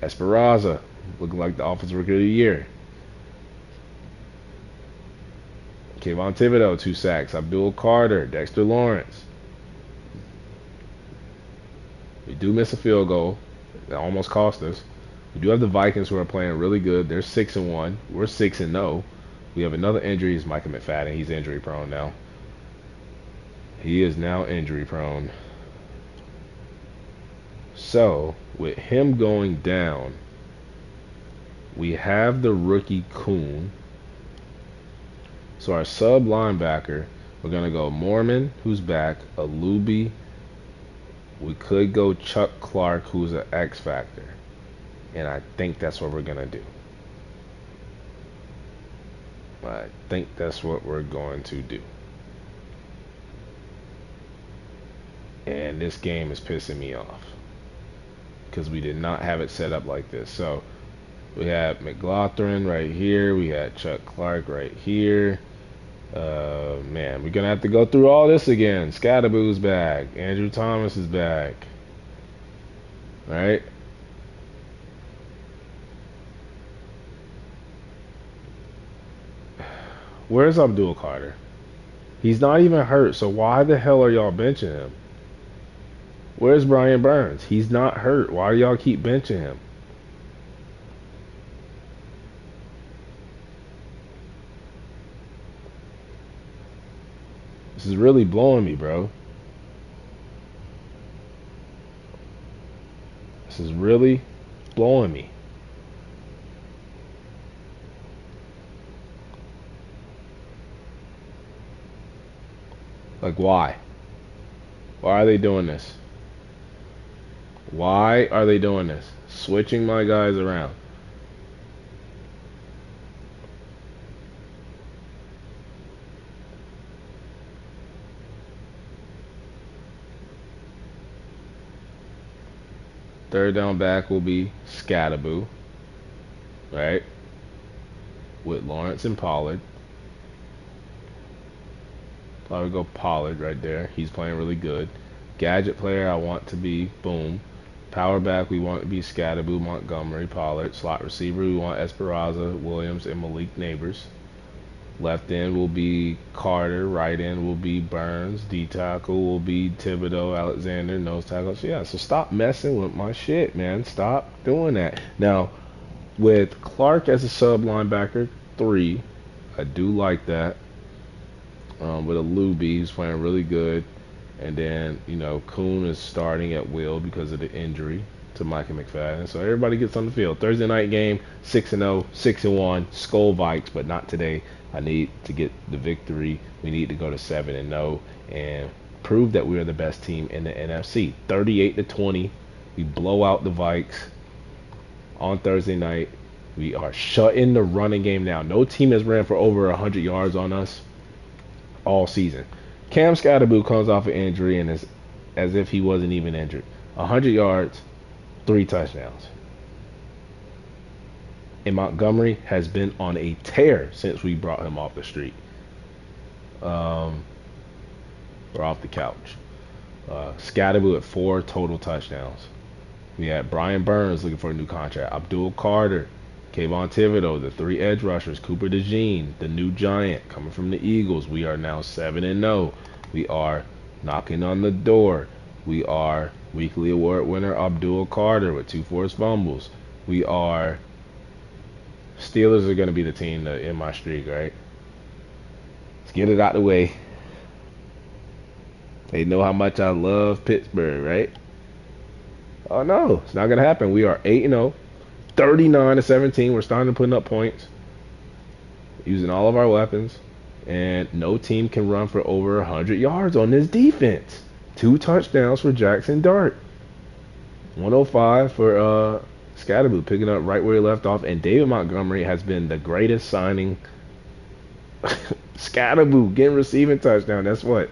Speaker 1: Esperanza, looking like the offensive rookie of the year. Kayvon Thibodeau, 2 sacks. Abdul Carter, Dexter Lawrence. We do miss a field goal. That almost cost us. We do have the Vikings who are playing really good. They're 6-1. We're 6-0. We have another injury. It's Micah McFadden. He's injury prone now. He is now injury prone. So, with him going down, we have the rookie Kuhn. So our sub linebacker, we're going to go Mormon, who's back, Alubi. We could go Chuck Clark, who's an X factor. And I think that's what we're going to do. I think that's what we're going to do. And this game is pissing me off, because we did not have it set up like this. So we had McLaughlin right here. We had Chuck Clark right here. Man, we're going to have to go through all this again. Scatterboo's back. Andrew Thomas is back. All right. Where's Abdul Carter? He's not even hurt, so why the hell are y'all benching him? Where's Brian Burns? He's not hurt. Why do y'all keep benching him? This is really blowing me, bro. This is really blowing me. Like, why? Why are they doing this? Why are they doing this? Switching my guys around. Third down back will be Scatterboo, right? With Lawrence and Pollard. Probably go Pollard right there. He's playing really good. Gadget player, I want to be Boom. Power back, we want to be Scatterboo, Montgomery, Pollard. Slot receiver, we want Esperanza, Williams, and Malik Neighbors. Left end will be Carter. Right end will be Burns. D tackle will be Thibodeau, Alexander. Nose tackle. So yeah, so stop messing with my shit, man. Stop doing that. Now, with Clark as a sub linebacker, 3, I do like that. With a Luby, who's playing really good. And then, Kuhn is starting at will because of the injury to Micah McFadden. So everybody gets on the field. Thursday night game, 6-0, 6-1, Skull Vikes, but not today. I need to get the victory. We need to go to 7-0 and prove that we are the best team in the NFC. 38-20, we blow out the Vikes on Thursday night. We are shutting the running game now. No team has ran for over 100 yards on us all season. Cam Scatterboo comes off an injury and is as if he wasn't even injured. 100 yards, 3 touchdowns. And Montgomery has been on a tear since we brought him off the street. Or off the couch. Scatterboo at 4 total touchdowns. We had Brian Burns looking for a new contract. Abdul Carter, Kayvon Thibodeau, the 3 edge rushers. Cooper DeJean, the new giant coming from the Eagles. We are now 7-0. We are knocking on the door. We are weekly award winner Abdul Carter with 2 forced fumbles. We are Steelers are going to be the team to end my streak, right? Let's get it out the way. They know how much I love Pittsburgh, right? Oh, no. It's not going to happen. We are 8-0, 39-17. We're starting to put up points, using all of our weapons. And no team can run for over 100 yards on this defense. 2 touchdowns for Jackson Dart. 105 for Scatterboo, picking up right where he left off. And David Montgomery has been the greatest signing. Scatterboo getting receiving touchdown. That's what?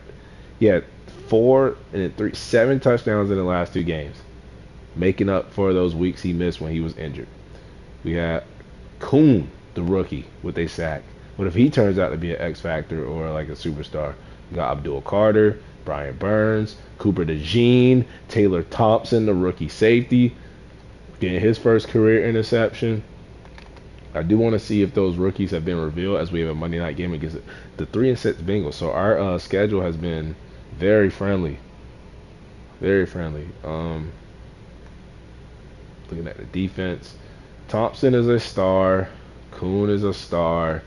Speaker 1: He had 7 touchdowns in the last 2 games, making up for those weeks he missed when he was injured. We had Kuhn, the rookie, with a sack. What if he turns out to be an X Factor or like a superstar? We got Abdul Carter, Brian Burns, Cooper DeJean, Taylor Thompson, the rookie safety, getting his first career interception. I do want to see if those rookies have been revealed as we have a Monday night game against the 3-6 Bengals. So our schedule has been very friendly. Very friendly. Looking at the defense, Thompson is a star. Kuhn is a star.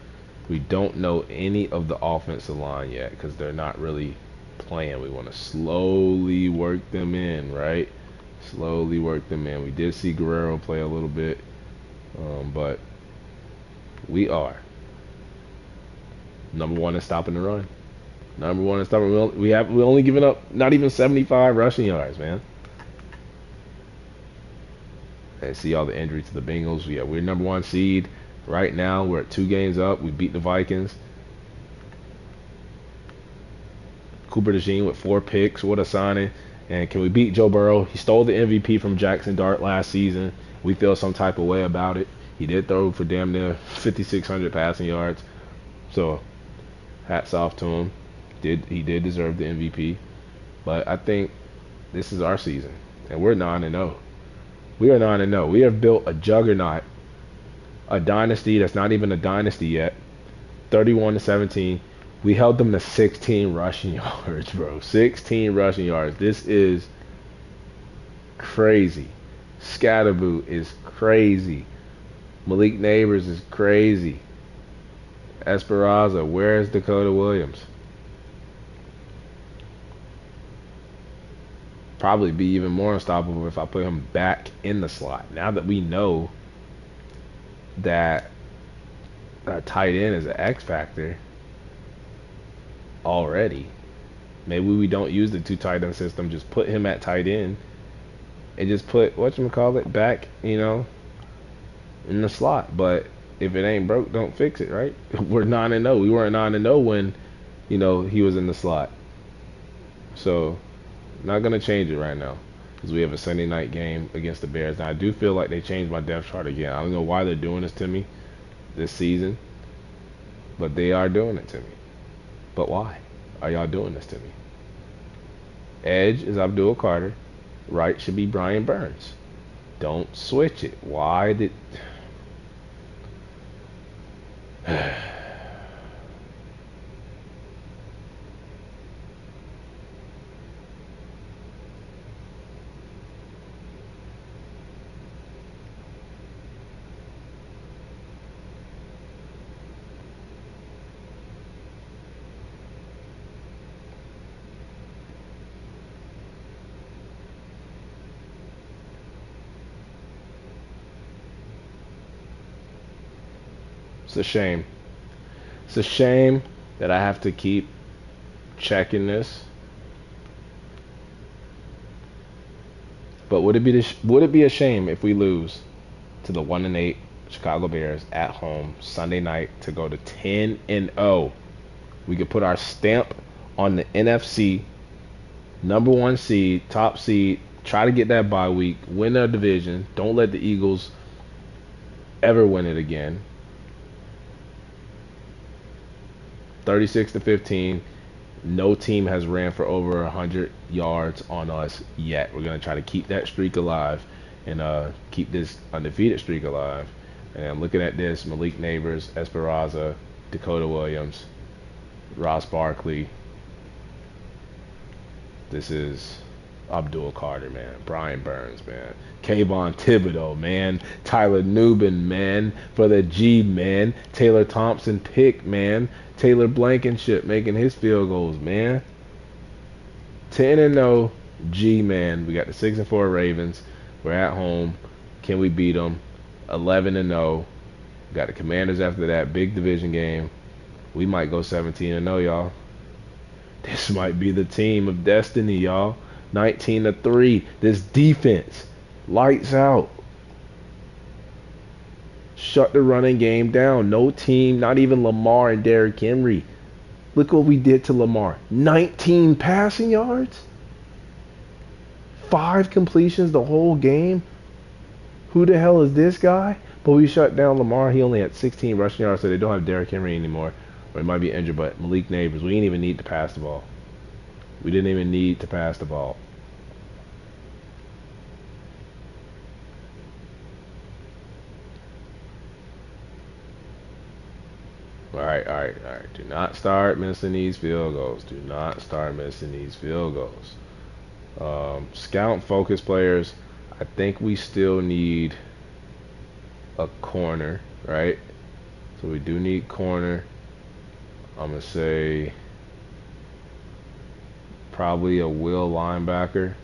Speaker 1: We don't know any of the offensive line yet because they're not really playing. We want to slowly work them in, right? Slowly work them in. We did see Guerrero play a little bit, but we are number 1 in stopping the run. Number 1 in stopping. We only given up not even 75 rushing yards, man. And see all the injuries to the Bengals. Yeah, we're number 1 seed. Right now, we're at 2 games up. We beat the Vikings. Cooper DeJean with 4 picks. What a signing. And can we beat Joe Burrow? He stole the MVP from Jackson Dart last season. We feel some type of way about it. He did throw for damn near 5,600 passing yards. So, hats off to him. He did deserve the MVP. But I think this is our season. And we're 9-0. We are 9-0. We have built a juggernaut. A dynasty that's not even a dynasty yet. 31-17. We held them to 16 rushing yards, bro. 16 rushing yards. This is crazy. Scatterboo is crazy. Malik Neighbors is crazy. Esperanza, where's Dakota Williams? Probably be even more unstoppable if I put him back in the slot. Now that we know that our tight end is an X factor already, maybe we don't use the 2 tight end system. Just put him at tight end and just put back, in the slot. But if it ain't broke, don't fix it, right? We're 9-0. We weren't 9-0 when, he was in the slot. So, not gonna change it right now because we have a Sunday night game against the Bears. Now I do feel like they changed my depth chart again. I don't know why they're doing this to me this season, but they are doing it to me. But why are y'all doing this to me? Edge is Abdul Carter. Right should be Brian Burns. Don't switch it. Why did? It's a shame. It's a shame that I have to keep checking this. But would it be a shame if we lose to the 1-8 Chicago Bears at home Sunday night to go to 10-0? We could put our stamp on the NFC number one seed, top seed, try to get that bye week, win our division. Don't let the Eagles ever win it again. 36-15. No team has ran for over 100 yards on us yet. We're going to try to keep that streak alive and keep this undefeated streak alive. And I'm looking at this: Malik Neighbors, Esperanza, Dakota Williams, Ross Barkley. This is Abdul Carter, man. Brian Burns, man. Kayvon Thibodeau, man. Tyler Nubin, man. For the G, man. Taylor Thompson pick, man. Taylor Blankenship making his field goals, man. 10-0 G, man. We got the 6-4 Ravens. We're at home. Can we beat them? 11-0. Got the Commanders after that big division game. We might go 17-0, y'all. This might be the team of destiny, y'all. 19-3. This defense, lights out. Shut the running game down. No team, not even Lamar and Derrick Henry. Look what we did to Lamar. 19 passing yards. 5 completions the whole game. Who the hell is this guy? But we shut down Lamar. He only had 16 rushing yards, so they don't have Derrick Henry anymore. Or he might be injured, but Malik Neighbors, we didn't even need to pass the ball. We didn't even need to pass the ball. All right. Do not start missing these field goals. Do not start missing these field goals. Scout and focus players, I think we still need a corner, right? So we do need corner. I'm going to say probably a will linebacker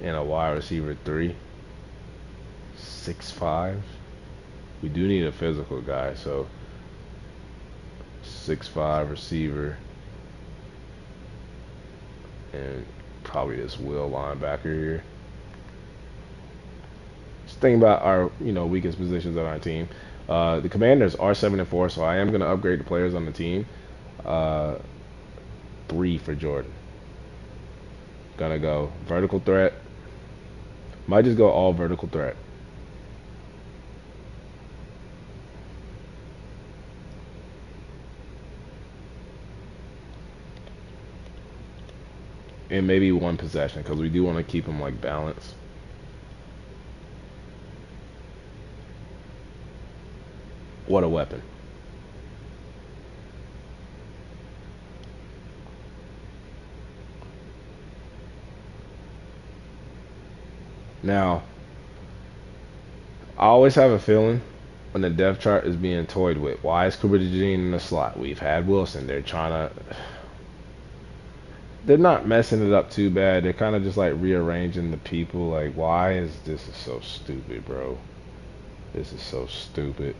Speaker 1: and a wide receiver 3. 6'5". We do need a physical guy, so 6'5" receiver and probably this will linebacker here. Just think about our, weakest positions on our team. The Commanders are 7-4, so I am going to upgrade the players on the team. 3 for Jordan. Gonna go vertical threat. Might just go all vertical threat. And maybe one possession, because we do want to keep them like balanced. What a weapon. Now, I always have a feeling when the depth chart is being toyed with. Why is Cooper DeJean in the slot? We've had Wilson. They're not messing it up too bad. They're kind of just like rearranging the people. Like, why is this is so stupid, bro? This is so stupid.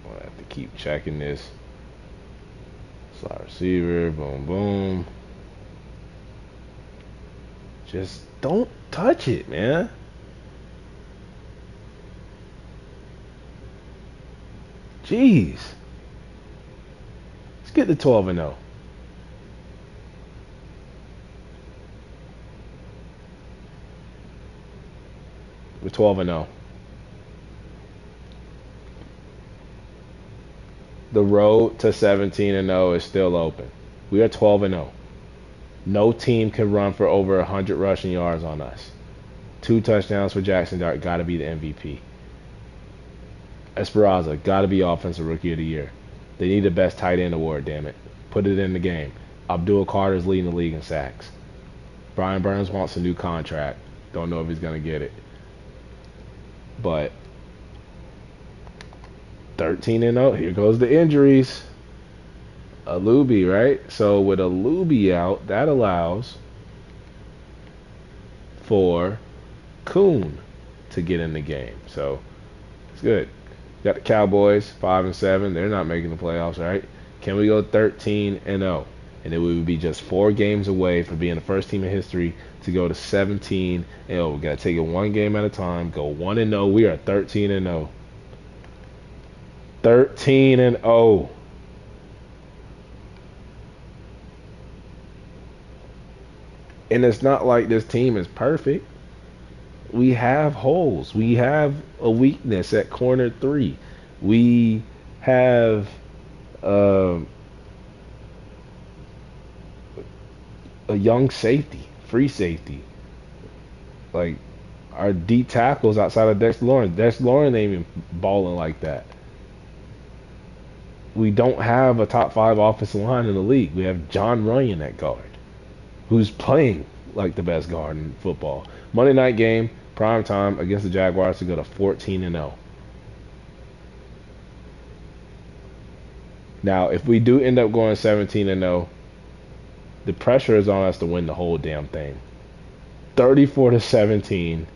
Speaker 1: I'm gonna have to keep checking this. Slot receiver, boom, boom. Just don't touch it, man. Jeez. Let's get to 12-0. We're 12-0. The road to 17-0 is still open. We are 12-0. No team can run for over 100 rushing yards on us. 2 touchdowns for Jackson Dart. Got to be the MVP. Esperanza, got to be Offensive Rookie of the Year. They need the best tight end award, damn it. Put it in the game. Abdul Carter's leading the league in sacks. Brian Burns wants a new contract. Don't know if he's going to get it. But 13-0, here goes the injuries. Alubi, right? So with Alubi out, that allows for Kuhn to get in the game. So it's good. Got the Cowboys 5-7. They're not making the playoffs, right? Can we go 13-0? And then we would be just 4 games away from being the first team in history to go to 17-0. We got to take it one game at a time. Go 1-0. We are 13-0. 13-0. And it's not like this team is perfect. We have holes. We have a weakness at corner 3. We have a young safety, free safety. Like our D tackles outside of Dexter Lawrence. Dexter Lawrence ain't even balling like that. We don't have a top 5 offensive line in the league. We have John Runyon at guard, who's playing like the best guard in football. Monday night game, prime time against the Jaguars to go to 14-0. Now, if we do end up going 17-0, the pressure is on us to win the whole damn thing. 34-17.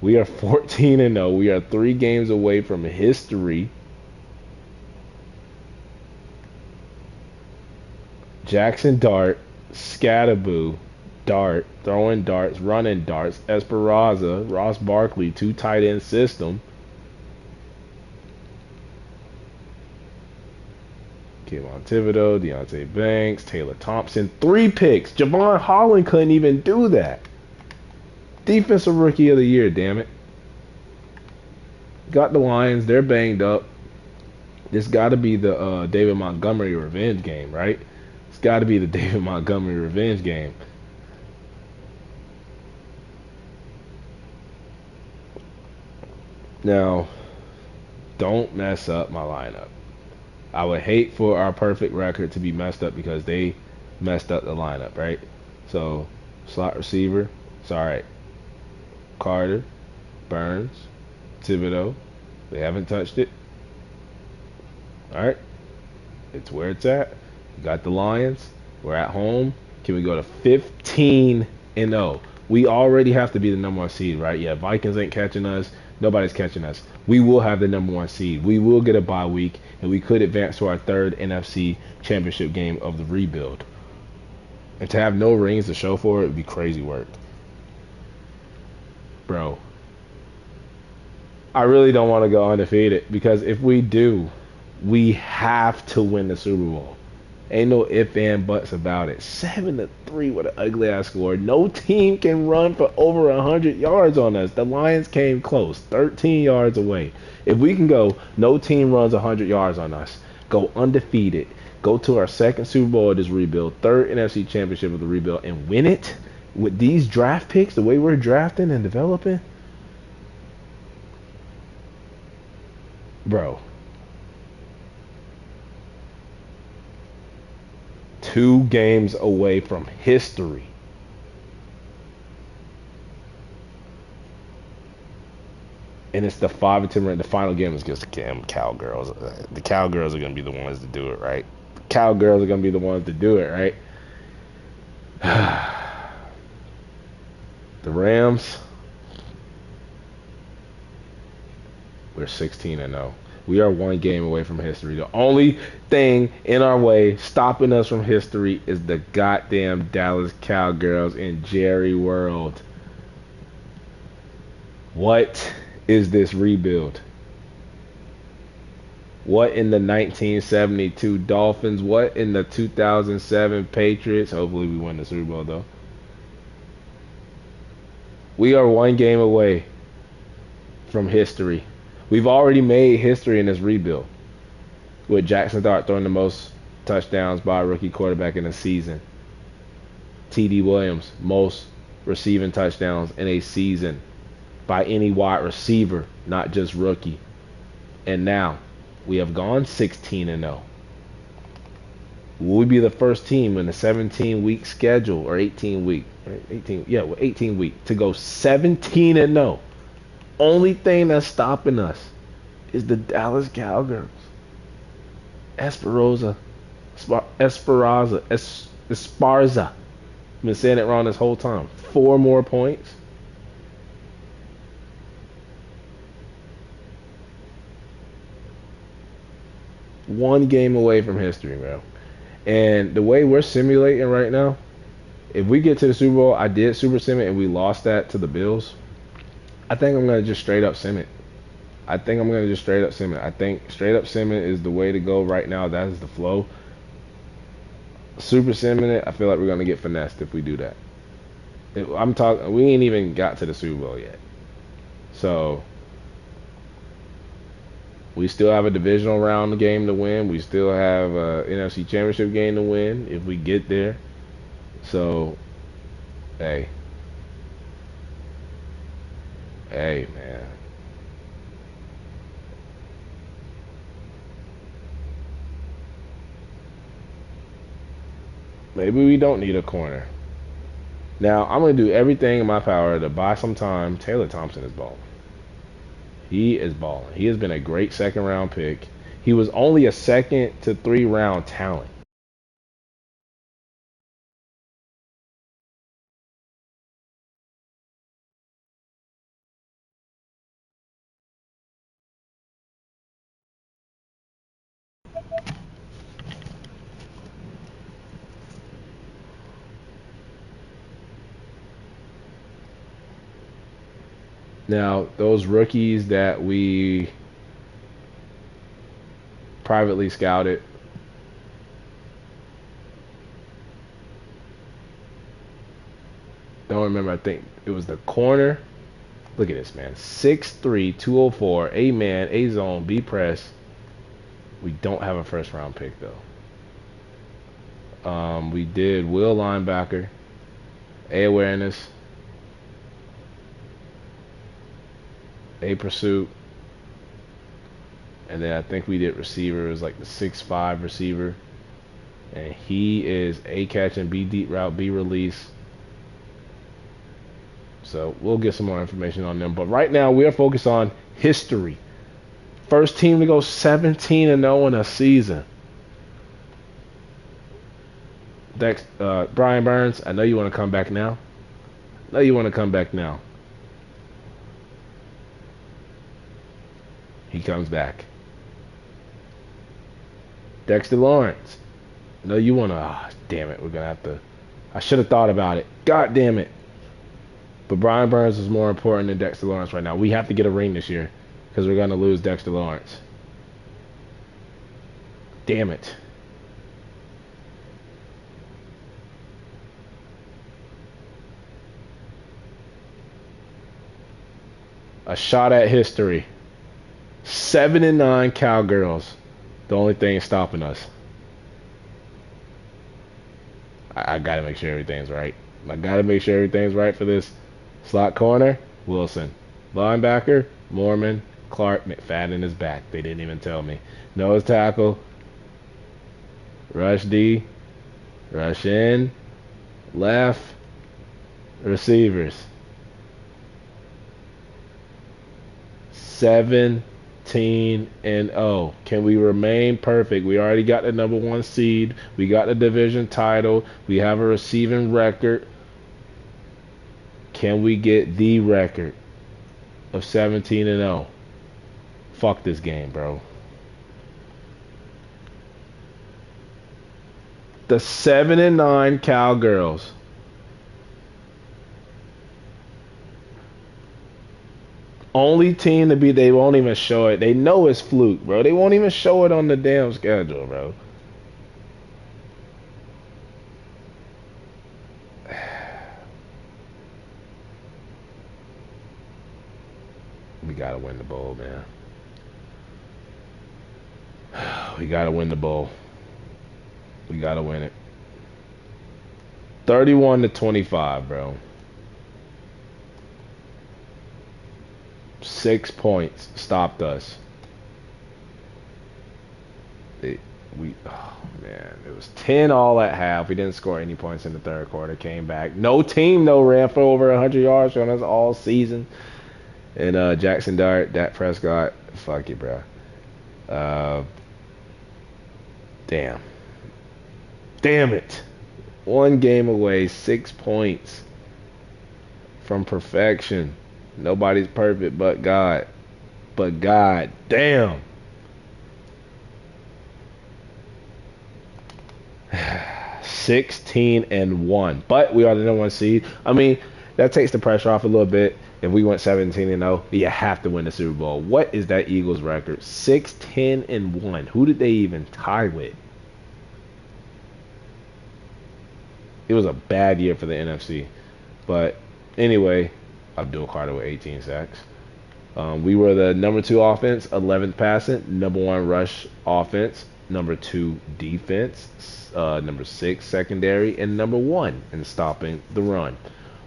Speaker 1: We are 14-0. We are 3 games away from history. Jackson Dart, Scatterboo, Dart, throwing darts, running darts, Esperanza, Ross Barkley, 2 tight end system. Kayvon Thibodeau, Deontay Banks, Taylor Thompson, 3 picks. Javon Holland couldn't even do that. Defensive Rookie of the Year, damn it. Got the Lions, they're banged up. This got to be the David Montgomery revenge game, right? It's got to be the David Montgomery revenge game. Now, don't mess up my lineup. I would hate for our perfect record to be messed up because they messed up the lineup, right? So, slot receiver, it's all right. Carter, Burns, Thibodeau, they haven't touched it. All right, it's where it's at. We got the Lions. We're at home. Can we go to 15-0? We already have to be the number 1 seed, right? Yeah, Vikings ain't catching us. Nobody's catching us. We will have the number 1 seed. We will get a bye week, and we could advance to our 3rd NFC championship game of the rebuild. And to have no rings to show for it would be crazy work. Bro, I really don't want to go undefeated because if we do, we have to win the Super Bowl. Ain't no ifs and buts about it. 7-3 with an ugly ass score. No team can run for over 100 yards on us. The Lions came close, 13 yards away. If we can go, no team runs 100 yards on us. Go undefeated. Go to our 2nd Super Bowl of this rebuild, 3rd NFC championship of the rebuild, and win it with these draft picks, the way we're drafting and developing. Bro. 2 games away from history. And it's the 5-10 rank. The final game is against the Cowgirls. The Cowgirls are going to be the ones to do it, right? The Cowgirls are going to be the ones to do it, right? The Rams, we're 16-0. We are 1 game away from history. The only thing in our way stopping us from history is the goddamn Dallas Cowgirls in Jerry World. What is this rebuild? What in the 1972 Dolphins? What in the 2007 Patriots? Hopefully we win the Super Bowl, though. We are 1 game away from history. We've already made history in this rebuild. with Jackson Dart throwing the most touchdowns by a rookie quarterback in a season. T.D. Williams, most receiving touchdowns in a season by any wide receiver, not just rookie. And now we have gone 16-0. Will we be the first team in a 17-week schedule or 18-week? 18-week to go 17-0. Only thing that's stopping us is the Dallas Cowgirls. Esparza. I've been saying it wrong this whole time. 4 more points. One game away from history, bro. And the way we're simulating right now, if we get to the Super Bowl, I did super sim it and we lost that to the Bills. I think I'm gonna just straight up sim it. I think straight up sim it is the way to go right now. That is the flow. Super simming it, I feel like we're gonna get finessed if we do that. We ain't even got to the Super Bowl yet. So we still have a divisional round game to win. We still have a NFC Championship game to win if we get there. So, hey, man. Maybe we don't need a corner. Now, I'm going to do everything in my power to buy some time. Taylor Thompson is balling. He is balling. He has been a great second round pick. He was only a 2nd to 3 round talent. Now, those rookies that we privately scouted, don't remember, I think it was the corner. Look at this, man. 6'3", 204, A-man, A-zone, B-press. We don't have a first round pick, though. We did will linebacker, A awareness, A pursuit, and then I think we did receiver. It was like the 6'5" receiver, and he is A catch and B deep route, B release. So we'll get some more information on them. But right now we are focused on history. First team to go 17-0 in a season. Brian Burns, I know you want to come back now. He comes back. Dexter Lawrence. I know you want to. Oh, damn it. We're going to have to. I should have thought about it. God damn it. But Brian Burns is more important than Dexter Lawrence right now. We have to get a ring this year because we're going to lose Dexter Lawrence. Damn it. A shot at history. 7-9 Cowgirls. The only thing stopping us. I got to make sure everything's right. I got to make sure everything's right for this. Slot corner, Wilson. Linebacker, Mormon. Clark, McFadden is back. They didn't even tell me. Nose tackle, rush D, rush in, left, receivers. 17-0. Can we remain perfect? We already got the number 1 seed. We got the division title. We have a receiving record. Can we get the record of 17-0? Fuck this game, bro. The 7-9 Cowgirls. Only team to be, they won't even show it. They know it's fluke, bro. They won't even show it on the damn schedule, bro. We gotta win the bowl, man. We gotta win the bowl. We gotta win it. 31-25, bro. 6 points stopped us. Oh man, it was 10 all at half. We didn't score any points in the third quarter. Came back. No team though ran for over 100 yards on us all season. And Jackson Dart, Dak Prescott, fuck it, bro. Damn it. One game away, 6 points from perfection. Nobody's perfect but God. But God damn. 16-1. But we are the #1 seed. I mean, that takes the pressure off a little bit. If we went 17-0, you have to win the Super Bowl. What is that Eagles record? 6-10-1. Who did they even tie with? It was a bad year for the NFC. But anyway, Abdul Carter with 18 sacks. We were the #2 offense, 11th passing, #1 rush offense, #2 defense, #6 secondary, and #1 in stopping the run.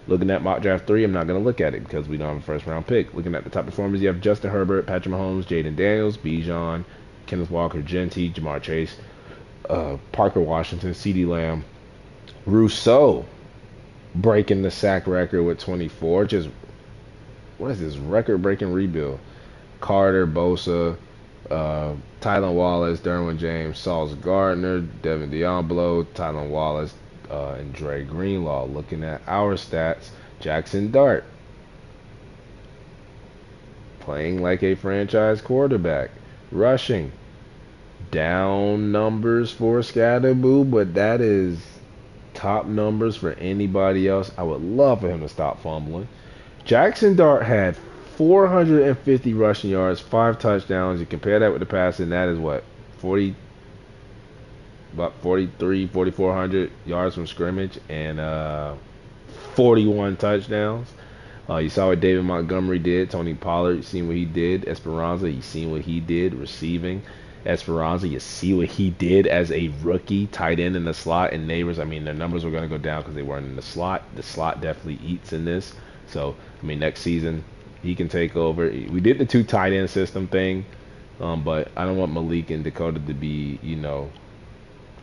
Speaker 1: Looking at mock draft 3, I'm not going to look at it because we don't have a first round pick. Looking at the top performers, you have Justin Herbert, Patrick Mahomes, Jaden Daniels, Bijan, Kenneth Walker, Genty, Jamar Chase, Parker Washington, CeeDee Lamb, Rousseau breaking the sack record with 24. Just, what is this record-breaking rebuild? Carter, Bosa, Tylan Wallace, Derwin James, Sauce Gardner, Devin Diablo, Tylan Wallace, and Dre Greenlaw. Looking at our stats, Jackson Dart playing like a franchise quarterback, rushing down numbers for Scatterboo, but that is top numbers for anybody else. I would love for him to stop fumbling. Jackson Dart had 450 rushing yards, 5 touchdowns. You compare that with the passing, that is what, about 4,400 yards from scrimmage and 41 touchdowns. You saw what David Montgomery did. Tony Pollard, you seen what he did. Esperanza, you seen what he did receiving. Esperanza, you see what he did as a rookie tight end in the slot. And Neighbors, I mean, their numbers were going to go down because they weren't in the slot. The slot definitely eats in this. So, I mean, next season he can take over. We did the 2 tight end system thing, but I don't want Malik and Dakota to be,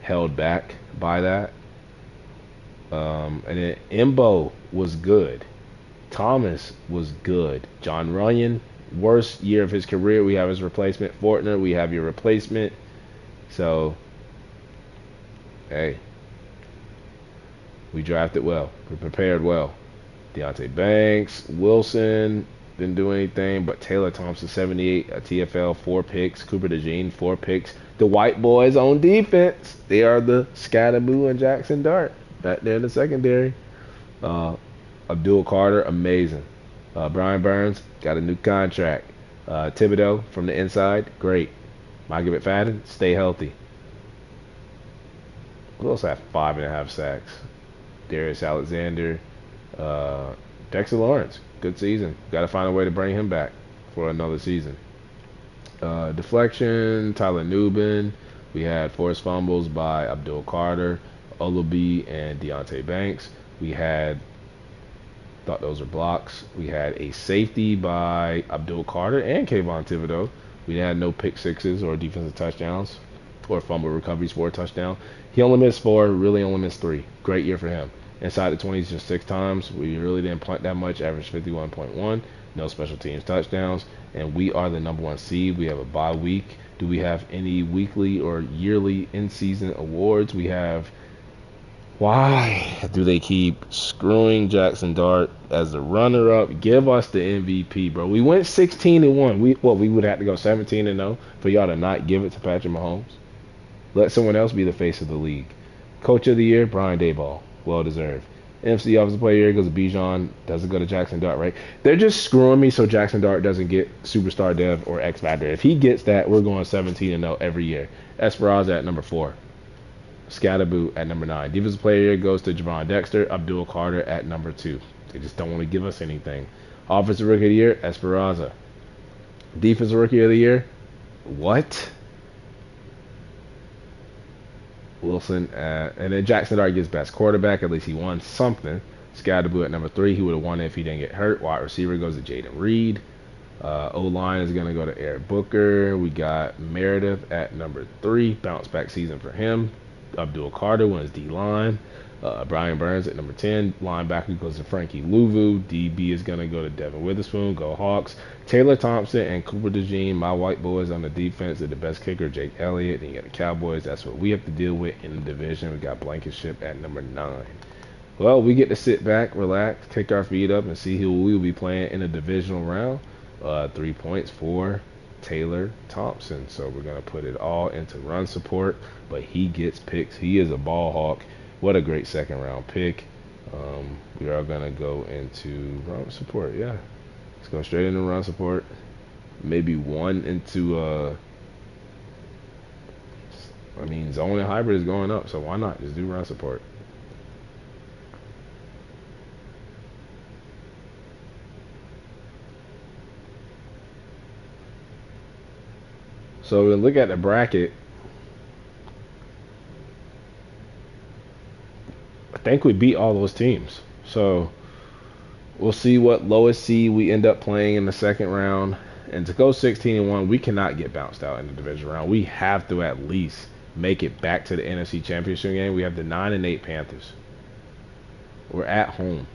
Speaker 1: held back by that. And then Embo was good. Thomas was good. John Runyon, worst year of his career. We have his replacement. Fortner, we have your replacement. So, hey, we drafted well. We prepared well. Deontay Banks, Wilson didn't do anything, but Taylor Thompson, 78, a TFL, 4 picks. Cooper DeJean, 4 picks. The white boys on defense. They are the Scatterboo and Jackson Dart back there in the secondary. Abdul Carter, amazing. Brian Burns got a new contract. Thibodeau from the inside, great. Micah McFadden, stay healthy. Who else had 5.5 sacks? Darius Alexander, Dexter Lawrence, good season. Got to find a way to bring him back for another season. Deflection, Tyler Nubin. We had forced fumbles by Abdul Carter, Olubi, and Deontay Banks. We had, thought those were blocks. We had a safety by Abdul Carter and Kayvon Thibodeau. We had no pick sixes or defensive touchdowns or fumble recoveries for a touchdown. He only missed 4, really only missed 3. Great year for him. Inside the 20s just 6 times. We really didn't punt that much, average 51.1. No special teams touchdowns. And we are the #1 seed. We have a bye week. Do we have any weekly or yearly in-season awards? We have. Why do they keep screwing Jackson Dart as the runner-up? Give us the MVP, bro. We went 16-1. We would have to go 17-0 for y'all to not give it to Patrick Mahomes. Let someone else be the face of the league. Coach of the year, Brian Daboll. Well deserved. NFC Offensive Player of the Year goes to Bijan. Doesn't go to Jackson Dart, right? They're just screwing me so Jackson Dart doesn't get Superstar Dev or X Factor. If he gets that, we're going 17-0 every year. Esperanza at #4. Scatterboo at #9. Defensive Player of the Year goes to Javon Dexter. Abdul Carter at #2. They just don't want to give us anything. Offensive Rookie of the Year, Esperanza. Defensive Rookie of the Year, what? Wilson and then Jackson Dart gets best quarterback. At least he won something. Scadaboo at number 3. He would have won it if he didn't get hurt. Wide receiver goes to Jaden Reed. O-line is going to go to Eric Booker. We got Meredith at number 3. Bounce back season for him. Abdul Carter wins D-line. Brian Burns at number 10. Linebacker goes to Frankie Louvu. DB is going to go to Devin Witherspoon. Go Hawks. Taylor Thompson and Cooper DeJean, my white boys on the defense. And the best kicker, Jake Elliott. And you got the Cowboys. That's what we have to deal with in the division. We got Blankenship at number 9. Well, we get to sit back, relax, kick our feet up, and see who we will be playing in the divisional round. 3 points for Taylor Thompson. So we're going to put it all into run support, but he gets picks. He is a ball hawk. What a great second round pick. We are going to go into run support. Yeah, let's go straight into run support. Maybe one into, zone and hybrid is going up, so why not just do run support? So we look at the bracket. I think we beat all those teams. So we'll see what lowest seed we end up playing in the second round. And to go 16-1, we cannot get bounced out in the division round. We have to at least make it back to the NFC Championship game. We have the 9-8 Panthers. We're at home.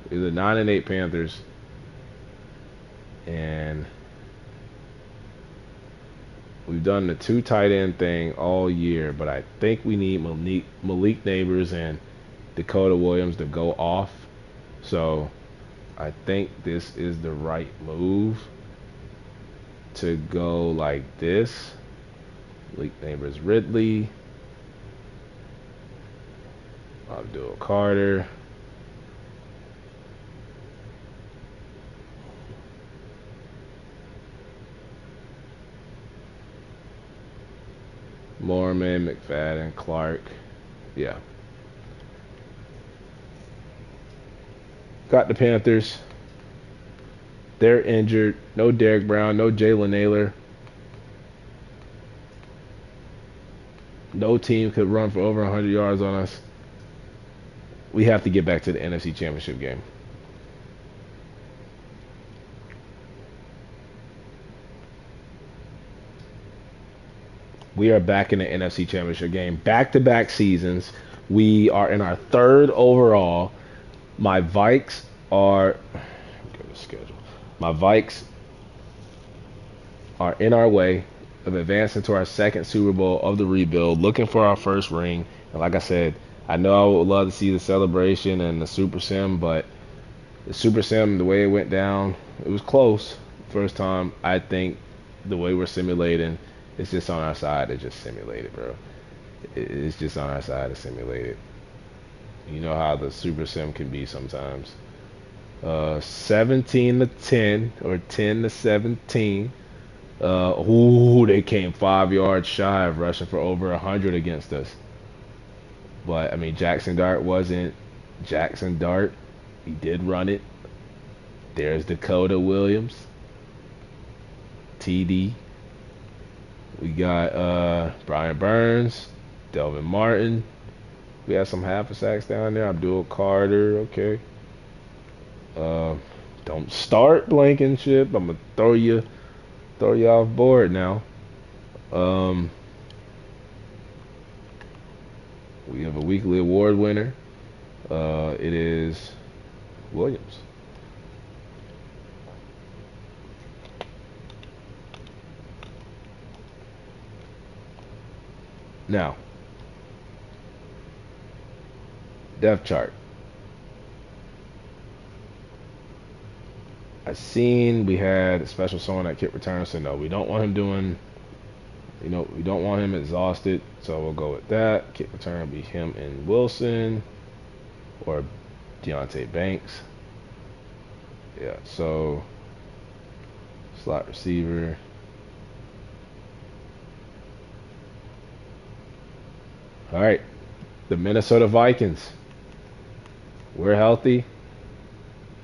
Speaker 1: We're the 9-8 Panthers. And we've done the 2 tight end thing all year, but I think we need Malik Neighbors and Dakota Williams to go off. So I think this is the right move to go like this. Malik Neighbors, Ridley, Abdul Carter, Mormon, McFadden, Clark. Yeah. Got the Panthers. They're injured. No Derek Brown. No Jalen Naylor. No team could run for over 100 yards on us. We have to get back to the NFC Championship game. We are back in the NFC Championship game. Back-to-back seasons. We are in our 3rd overall. My Vikes are... Go to schedule. My Vikes are in our way of advancing to our 2nd Super Bowl of the rebuild, looking for our 1st ring. And like I said, I know I would love to see the celebration and the Super Sim, but the Super Sim, the way it went down, it was close. First time, I think the way we're simulating, it's just on our side to just simulate it, bro. It's just on our side to simulate it. You know how the Super Sim can be sometimes. 17-10 or 10-17. They came 5 yards shy of rushing for over 100 against us. But I mean, Jackson Dart wasn't Jackson Dart. He did run it. There's Dakota Williams, TD. We got Brian Burns, Delvin Martin. We have some half a sacks down there. Abdul Carter, okay. Don't start Blankenship. I'm gonna throw you off board now. We have a weekly award winner. It is Williams. Now, depth chart. I seen we had a special song at kick return, so no, we don't want him doing, we don't want him exhausted, so we'll go with that. Kick return will be him and Wilson or Deontay Banks. Yeah, so slot receiver. All right, the Minnesota Vikings. We're healthy.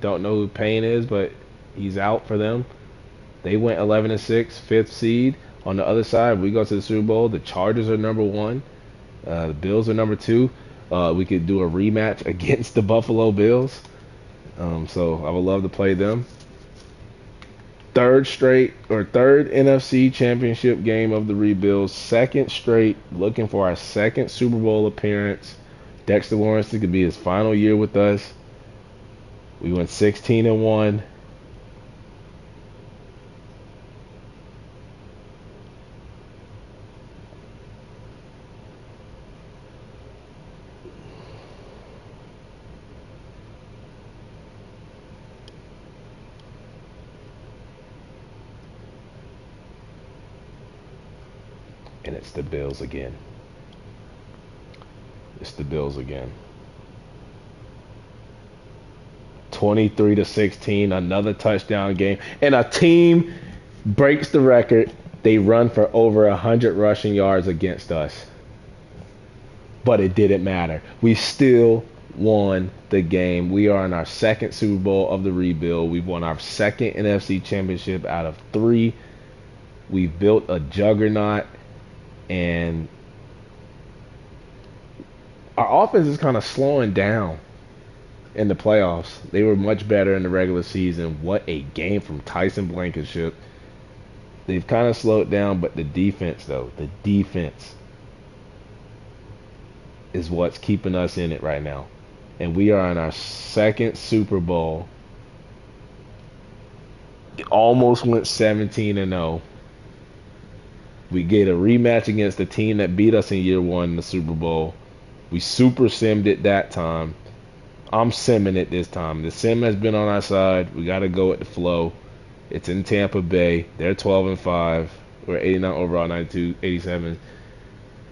Speaker 1: Don't know who Payne is, but he's out for them. They went 11-6, 5th seed. On the other side, we go to the Super Bowl. The Chargers are number 1. The Bills are number two. We could do a rematch against the Buffalo Bills. So I would love to play them. Third NFC Championship game of the rebuild. Second straight, looking for our second Super Bowl appearance. Dexter Lawrence, this could be his final year with us. We went 16-1. And it's the Bills again. It's the Bills again. 23-16, another touchdown game. And a team breaks the record. They run for over 100 rushing yards against us. But it didn't matter. We still won the game. We are in our second Super Bowl of the rebuild. We've won our second NFC Championship out of 3. We've built a juggernaut. And our offense is kind of slowing down in the playoffs. They were much better in the regular season. What a game from Tyson Blankenship. They've kind of slowed down, but the defense is what's keeping us in it right now. And we are in our second Super Bowl. Almost went 17-0. We get a rematch against the team that beat us in year 1 in the Super Bowl. We super simmed it that time. I'm simming it this time. The sim has been on our side. We got to go with the flow. It's in Tampa Bay. They're 12-5. We're 89 overall, 92, 87.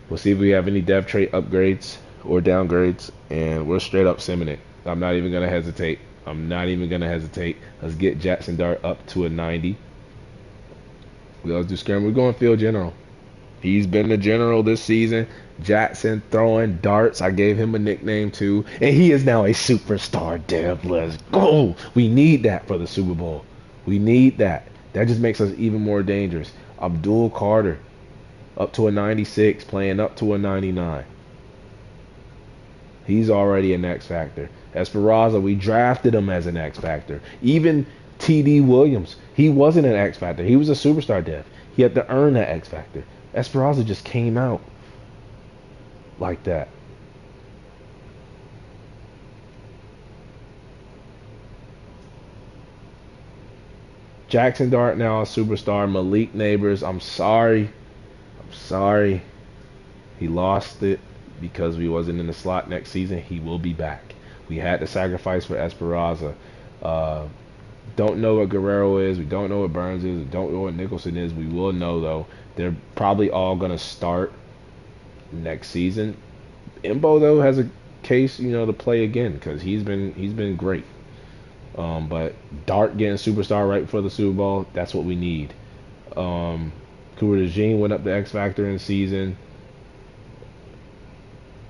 Speaker 1: We'll see if we have any depth trait upgrades or downgrades, and we're straight up simming it. I'm not even going to hesitate. Let's get Jackson Dart up to a 90. Let's do scramble. We're going field general. He's been the general this season. Jackson throwing darts. I gave him a nickname too. And he is now a superstar, Dev. Let's go. We need that for the Super Bowl. We need that. That just makes us even more dangerous. Abdul Carter, up to a 96, playing up to a 99. He's already an X Factor. Esperanza, we drafted him as an X Factor. Even T.D. Williams, he wasn't an X Factor. He was a superstar, Dev. He had to earn that X Factor. Esperanza just came out like that. Jackson Dart now a superstar. Malik Neighbors, I'm sorry. He lost it because we wasn't in the slot next season. He will be back. We had to sacrifice for Esperanza. Don't know what Guerrero is. We don't know what Burns is. We don't know what Nicholson is. We will know, though. They're probably all going to start next season. Imbo, though, has a case, to play again because he's been great. But Dart getting superstar right before the Super Bowl, that's what we need. Cooper DeJean went up to X Factor in season.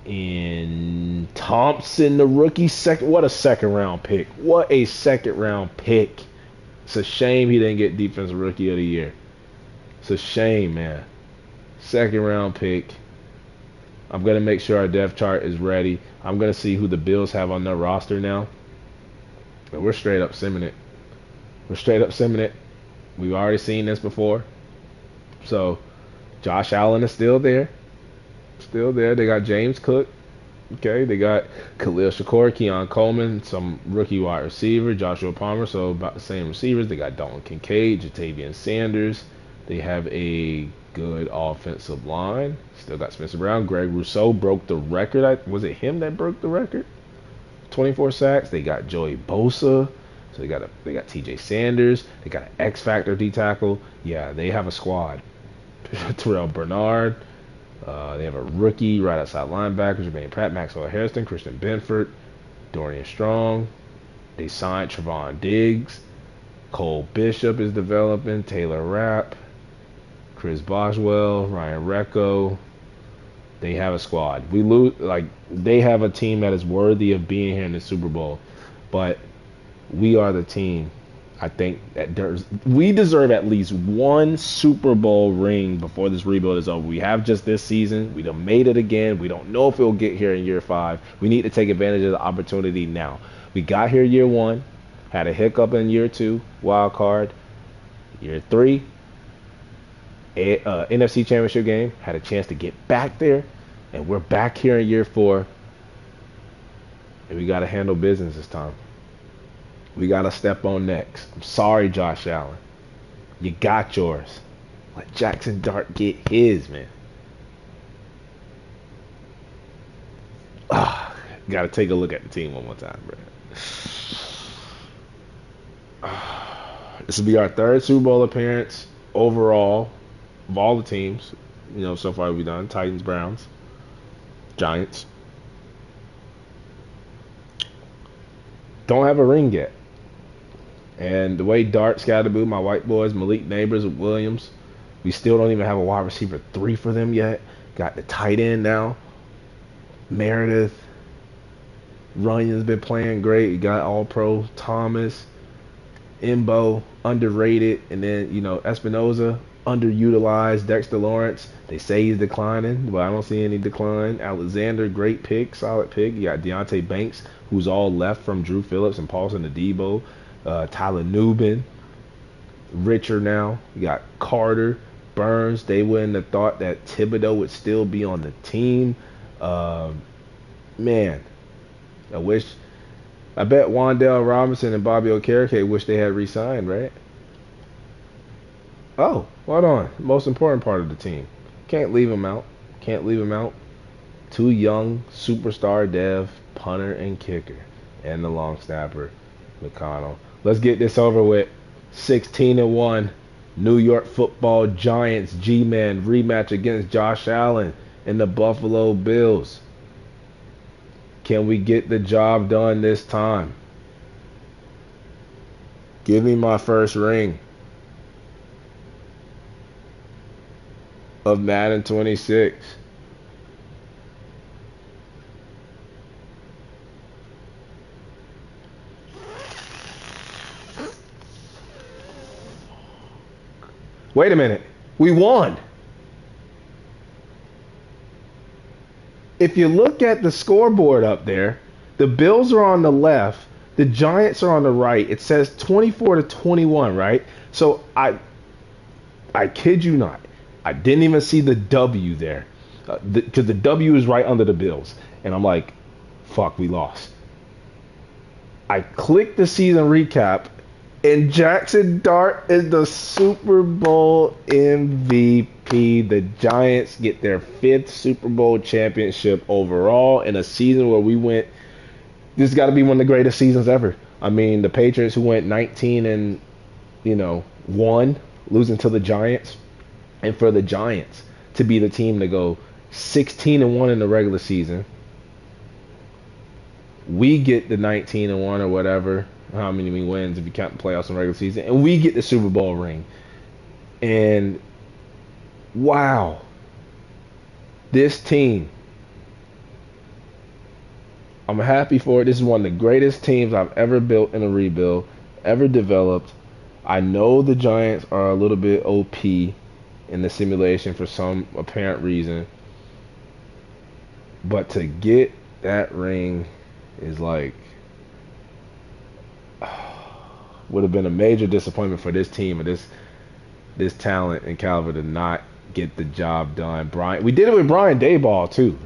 Speaker 1: And Thompson, the rookie, what a second round pick. What a second round pick. It's a shame he didn't get defensive rookie of the year. It's a shame, man. Second round pick. I'm going to make sure our depth chart is ready. I'm going to see who the Bills have on their roster now. And we're straight up simming it. We've already seen this before. So, Josh Allen is still there. They got James Cook. Okay, they got Khalil Shakur, Keon Coleman, some rookie wide receiver, Joshua Palmer, so about the same receivers. They got Dalton Kincaid, Jatavian Sanders. They have a good offensive line. Still got Spencer Brown. Greg Rousseau broke the record. Was it him that broke the record? 24 sacks. They got Joey Bosa. So they got TJ Sanders. They got an X Factor D tackle. Yeah, they have a squad. Terrell Bernard. They have a rookie right outside linebacker, Jermaine Pratt, Maxwell Harrison, Christian Benford, Dorian Strong. They signed Trevon Diggs. Cole Bishop is developing. Taylor Rapp, Chris Boswell, Ryan Recco. They have a squad. They have a team that is worthy of being here in the Super Bowl. But we are the team I think that we deserve at least one Super Bowl ring before this rebuild is over. We have just this season. We done made it again. We don't know if it'll get here in year 5. We need to take advantage of the opportunity now. We got here year 1, had a hiccup in year 2, wild card. Year 3, NFC Championship game, had a chance to get back there, and we're back here in year 4, and we got to handle business this time. We got to step on next. I'm sorry, Josh Allen. You got yours. Let Jackson Dart get his, man. Got to take a look at the team one more time, bro. This will be our 3rd Super Bowl appearance overall of all the teams. So far we've done Titans, Browns, Giants. Don't have a ring yet. And the way Dart, Scatterboo, my white boys, Malik Neighbors, Williams, we still don't even have a wide receiver 3 for them yet. Got the tight end now. Meredith. Runyon's been playing great. You got All-Pro Thomas. Imbo, underrated. And then, Espinoza, underutilized. Dexter Lawrence, they say he's declining, but I don't see any decline. Alexander, great pick, solid pick. You got Deontay Banks, who's all left from Drew Phillips and Paulson Adebo. Tyler Nubin, Richard now. You got Carter, Burns. They wouldn't have thought that Thibodeau would still be on the team. Man, I bet Wan'Dale Robinson and Bobby Okereke wish they had re-signed, right? Oh, hold on. Most important part of the team. Can't leave him out. Can't leave him out. 2 young superstar dev, punter and kicker, and the long snapper, McConnell. Let's get this over with. 16-1. New York Football Giants G-Man rematch against Josh Allen and the Buffalo Bills. Can we get the job done this time? Give me my first ring of Madden 26. Wait a minute. We won. If you look at the scoreboard up there, the Bills are on the left, the Giants are on the right. It says 24-21, right? So I kid you not, I didn't even see the W there, because the W is right under the Bills, and I'm like, fuck, we lost. I clicked the season recap, and Jackson Dart is the Super Bowl MVP. The Giants get their 5th Super Bowl championship overall in a season where we went. This has got to be one of the greatest seasons ever. I mean, the Patriots, who went 19-1, losing to the Giants, and for the Giants to be the team to go 16-1 in the regular season. We get the 19-1 or whatever. How many wins if you count the playoffs and regular season, and we get the Super Bowl ring. And wow, this team, I'm happy for it. This is one of the greatest teams I've ever built in a rebuild, ever developed. I know the Giants are a little bit OP in the simulation for some apparent reason, but to get that ring is like, would have been a major disappointment for this team and this talent and caliber to not get the job done. We did it with Brian Daboll too.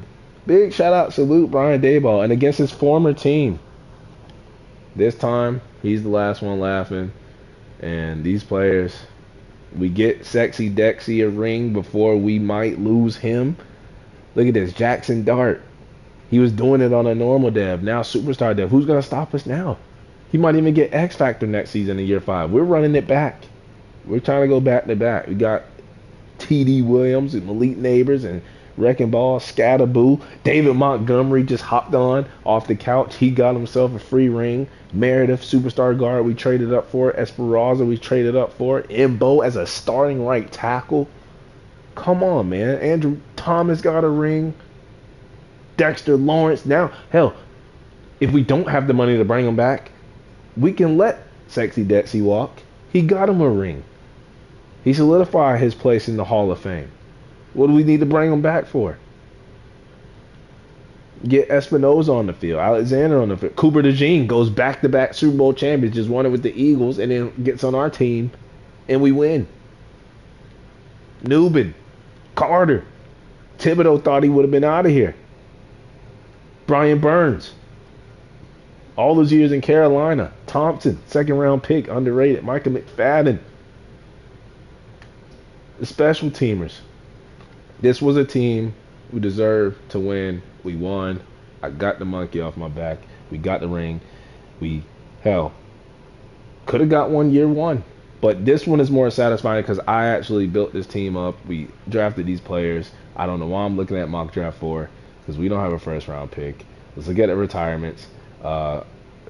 Speaker 1: Big shout out, salute Brian Daboll, and against his former team. This time he's the last one laughing, and these players, we get Sexy Dexy a ring before we might lose him. Look at this, Jackson Dart. He was doing it on a normal dev, now superstar dev. Who's gonna stop us now? He might even get X Factor next season in year 5. We're running it back. We're trying to go back to back. We got T.D. Williams and Malik Neighbors and Wrecking Ball, Scatterboo. David Montgomery just hopped on off the couch. He got himself a free ring. Meredith, superstar guard, we traded up for. Esperanza, we traded up for. Imbo as a starting right tackle. Come on, man. Andrew Thomas got a ring. Dexter Lawrence. Now, hell, if we don't have the money to bring him back, we can let Sexy Dexy walk. He got him a ring. He solidified his place in the Hall of Fame. What do we need to bring him back for? Get Espinoza on the field, Alexander on the field. Cooper DeJean goes back-to-back Super Bowl champions, just won it with the Eagles, and then gets on our team, and we win. Newbin, Carter, Thibodeau thought he would have been out of here. Brian Burns, all those years in Carolina. Thompson, second-round pick, underrated. Micah McFadden. The special teamers. This was a team who deserved to win. We won. I got the monkey off my back. We got the ring. Could have got one year one. But this one is more satisfying because I actually built this team up. We drafted these players. I don't know why I'm looking at mock draft for, because we don't have a first round pick. Let's look at the retirements.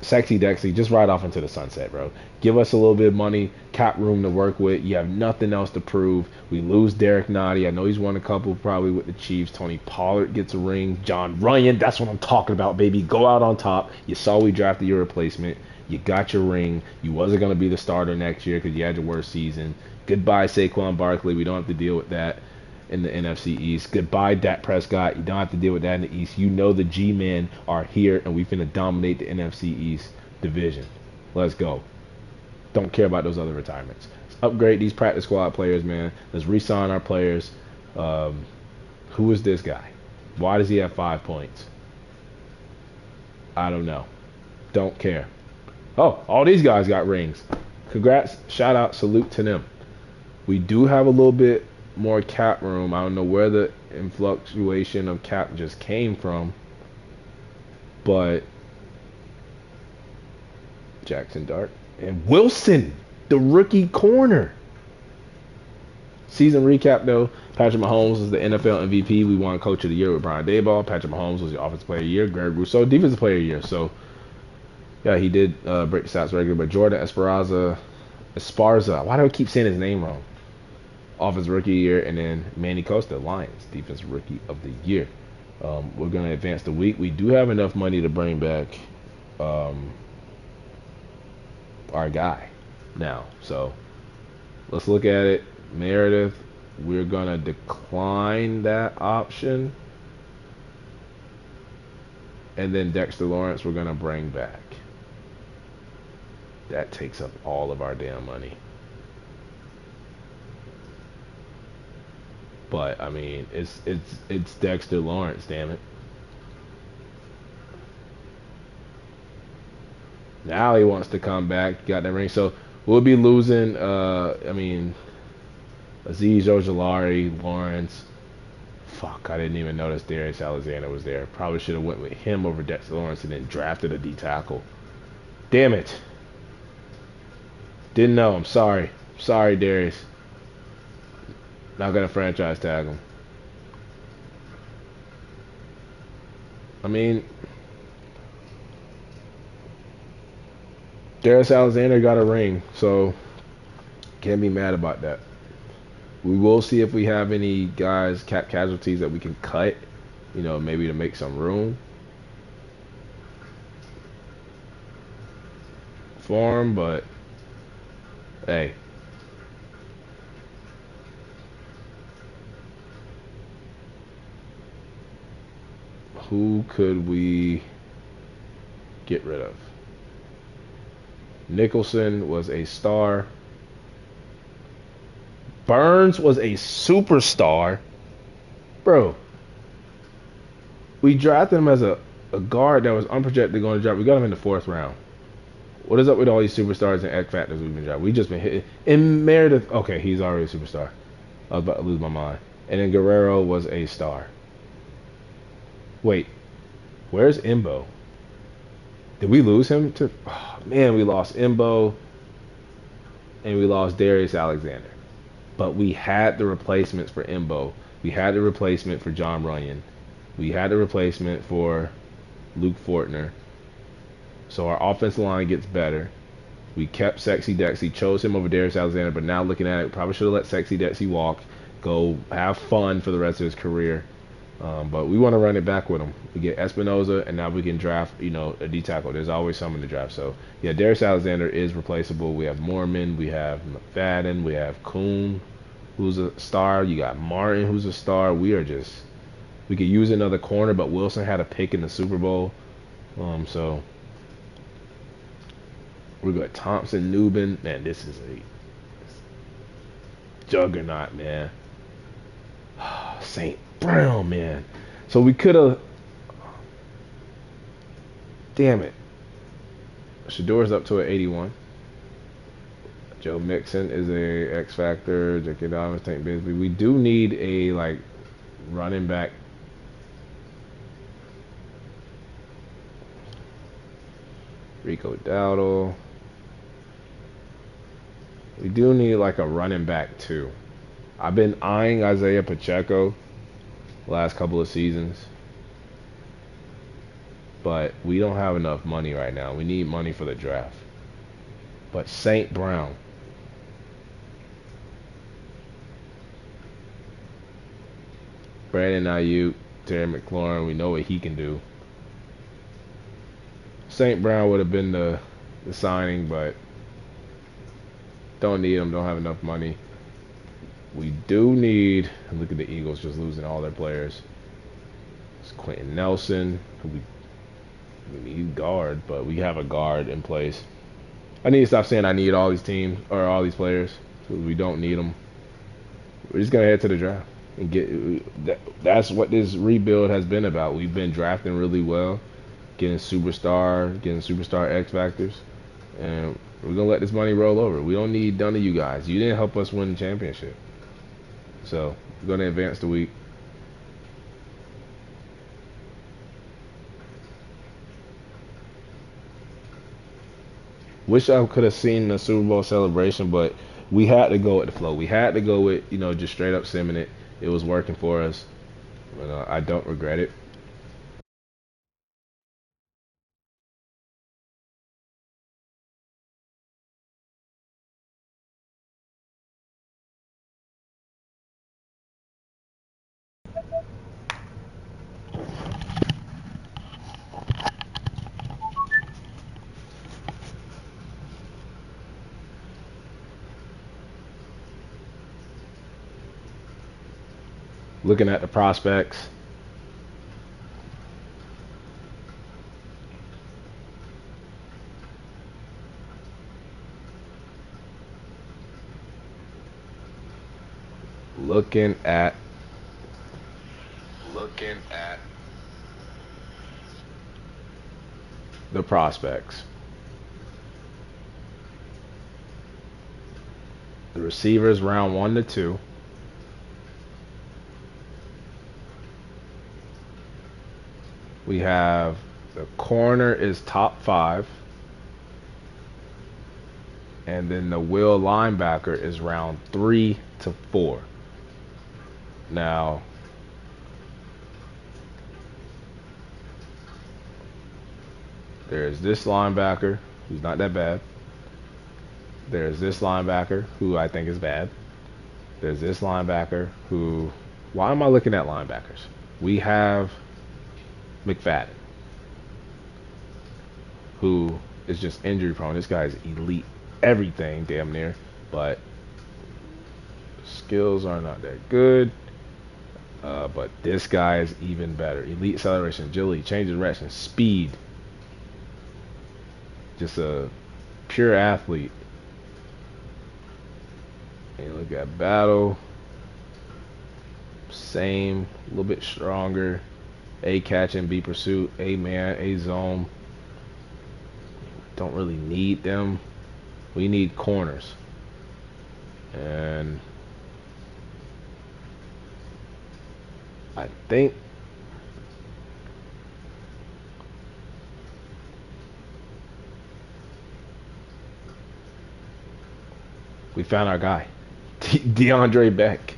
Speaker 1: Sexy Dexy, just ride off into the sunset, bro. Give us a little bit of money, cap room to work with. You have nothing else to prove. We lose Derek Nottie. I know he's won a couple probably with the Chiefs. Tony Pollard gets a ring. John Runyon, that's what I'm talking about, baby. Go out on top. You saw we drafted your replacement. You got your ring. You wasn't going to be the starter next year because you had your worst season. Goodbye, Saquon Barkley. We don't have to deal with that in the NFC East. Goodbye, Dak Prescott. You don't have to deal with that in the East. You know the G-men are here, and we finna dominate the NFC East division. Let's go. Don't care about those other retirements. Let's upgrade these practice squad players, man. Let's re-sign our players. Who is this guy? Why does he have 5 points? I don't know. Don't care. Oh, all these guys got rings. Congrats. Shout out. Salute to them. We do have a little bit more cap room. I don't know where the influctuation of cap just came from, but Jackson Dart and Wilson, the rookie corner. Season recap though: Patrick Mahomes was the NFL MVP. We won Coach of the Year with Brian Daboll. Patrick Mahomes was the Offensive Player of the Year. Greg Rousseau, Defensive Player of the Year. So yeah, he did break the stats regular. But Jordan Esparza. Why do I keep saying his name wrong? Offensive Rookie of the Year, and then Manny Costa, Lions, Defensive Rookie of the Year. We're going to advance the week. We do have enough money to bring back our guy now. So let's look at it. Meredith, we're going to decline that option. And then Dexter Lawrence, we're going to bring back. That takes up all of our damn money. But I mean, it's Dexter Lawrence, damn it. Now he wants to come back, got that ring. So we'll be losing. Azeez Ojulari, Lawrence. Fuck, I didn't even notice Darius Alexander was there. Probably should have went with him over Dexter Lawrence and then drafted a D tackle. Damn it. Didn't know. I'm sorry. Sorry, Darius. Not gonna franchise tag him. I mean, Darius Alexander got a ring, so can't be mad about that. We will see if we have any guys, cap casualties that we can cut, maybe to make some room for him, but hey. Who could we get rid of? Nicholson was a star. Burns was a superstar. Bro, we drafted him as a guard that was unprojected going to draft. We got him in the 4th round. What is up with all these superstars and X factors we've been drafting? We just been hitting. And Meredith, okay, he's already a superstar. I was about to lose my mind. And then Guerrero was a star. Wait, where's Imbo? Did we lose him to? Oh, man, we lost Imbo, and we lost Darius Alexander. But we had the replacements for Imbo. We had the replacement for John Runyon. We had the replacement for Luke Fortner. So our offensive line gets better. We kept Sexy Dexy, chose him over Darius Alexander, but now looking at it, probably should have let Sexy Dexy walk, go have fun for the rest of his career. But we want to run it back with him. We get Espinoza, and now we can draft, a D tackle. There's always someone to draft. So yeah, Darius Alexander is replaceable. We have Mormon, we have McFadden, we have Kuhn, who's a star. You got Martin, who's a star. We could use another corner, but Wilson had a pick in the Super Bowl. So we got Thompson, Newman. Man, this is a juggernaut, man. St. Brown, man. So we could have. Damn it. Shador's up to an 81. Joe Mixon is a X Factor. J.K. Dobbins, Tank Bigsby. We do need a running back. Rico Dowdle. We do need a running back too. I've been eyeing Isaiah Pacheco last couple of seasons, but we don't have enough money right now. We need money for the draft. But St. Brown. Brandon Ayuk, Terry McLaurin, we know what he can do. St. Brown would have been the signing, but don't need him, don't have enough money. We do need, look at the Eagles just losing all their players. It's Quentin Nelson, who we need guard, but we have a guard in place. I need to stop saying I need all these teams or all these players, because we don't need them. We're just gonna head to the draft and that's what this rebuild has been about. We've been drafting really well, getting superstar X factors, and we're gonna let this money roll over. We don't need none of you guys. You didn't help us win the championship. So we're gonna advance the week. Wish I could have seen the Super Bowl celebration, but we had to go with the flow. We had to go with, just straight up simming it. It was working for us. But, I don't regret it. Looking at the prospects. Looking at the prospects. The receivers round 1 to 2. We have the corner is top 5. And then the will linebacker is round 3 to 4. Now, there's this linebacker who's not that bad. There's this linebacker who I think is bad. There's this linebacker who, why am I looking at linebackers? We have McFadden, who is just injury prone. This guy's elite everything damn near, but skills are not that good. But this guy is even better. Elite acceleration, agility, change of direction, speed. Just a pure athlete. And look at battle. Same, a little bit stronger. A catch and B pursuit. A man, A zone. Don't really need them. We need corners. And I think we found our guy. DeAndre Beck.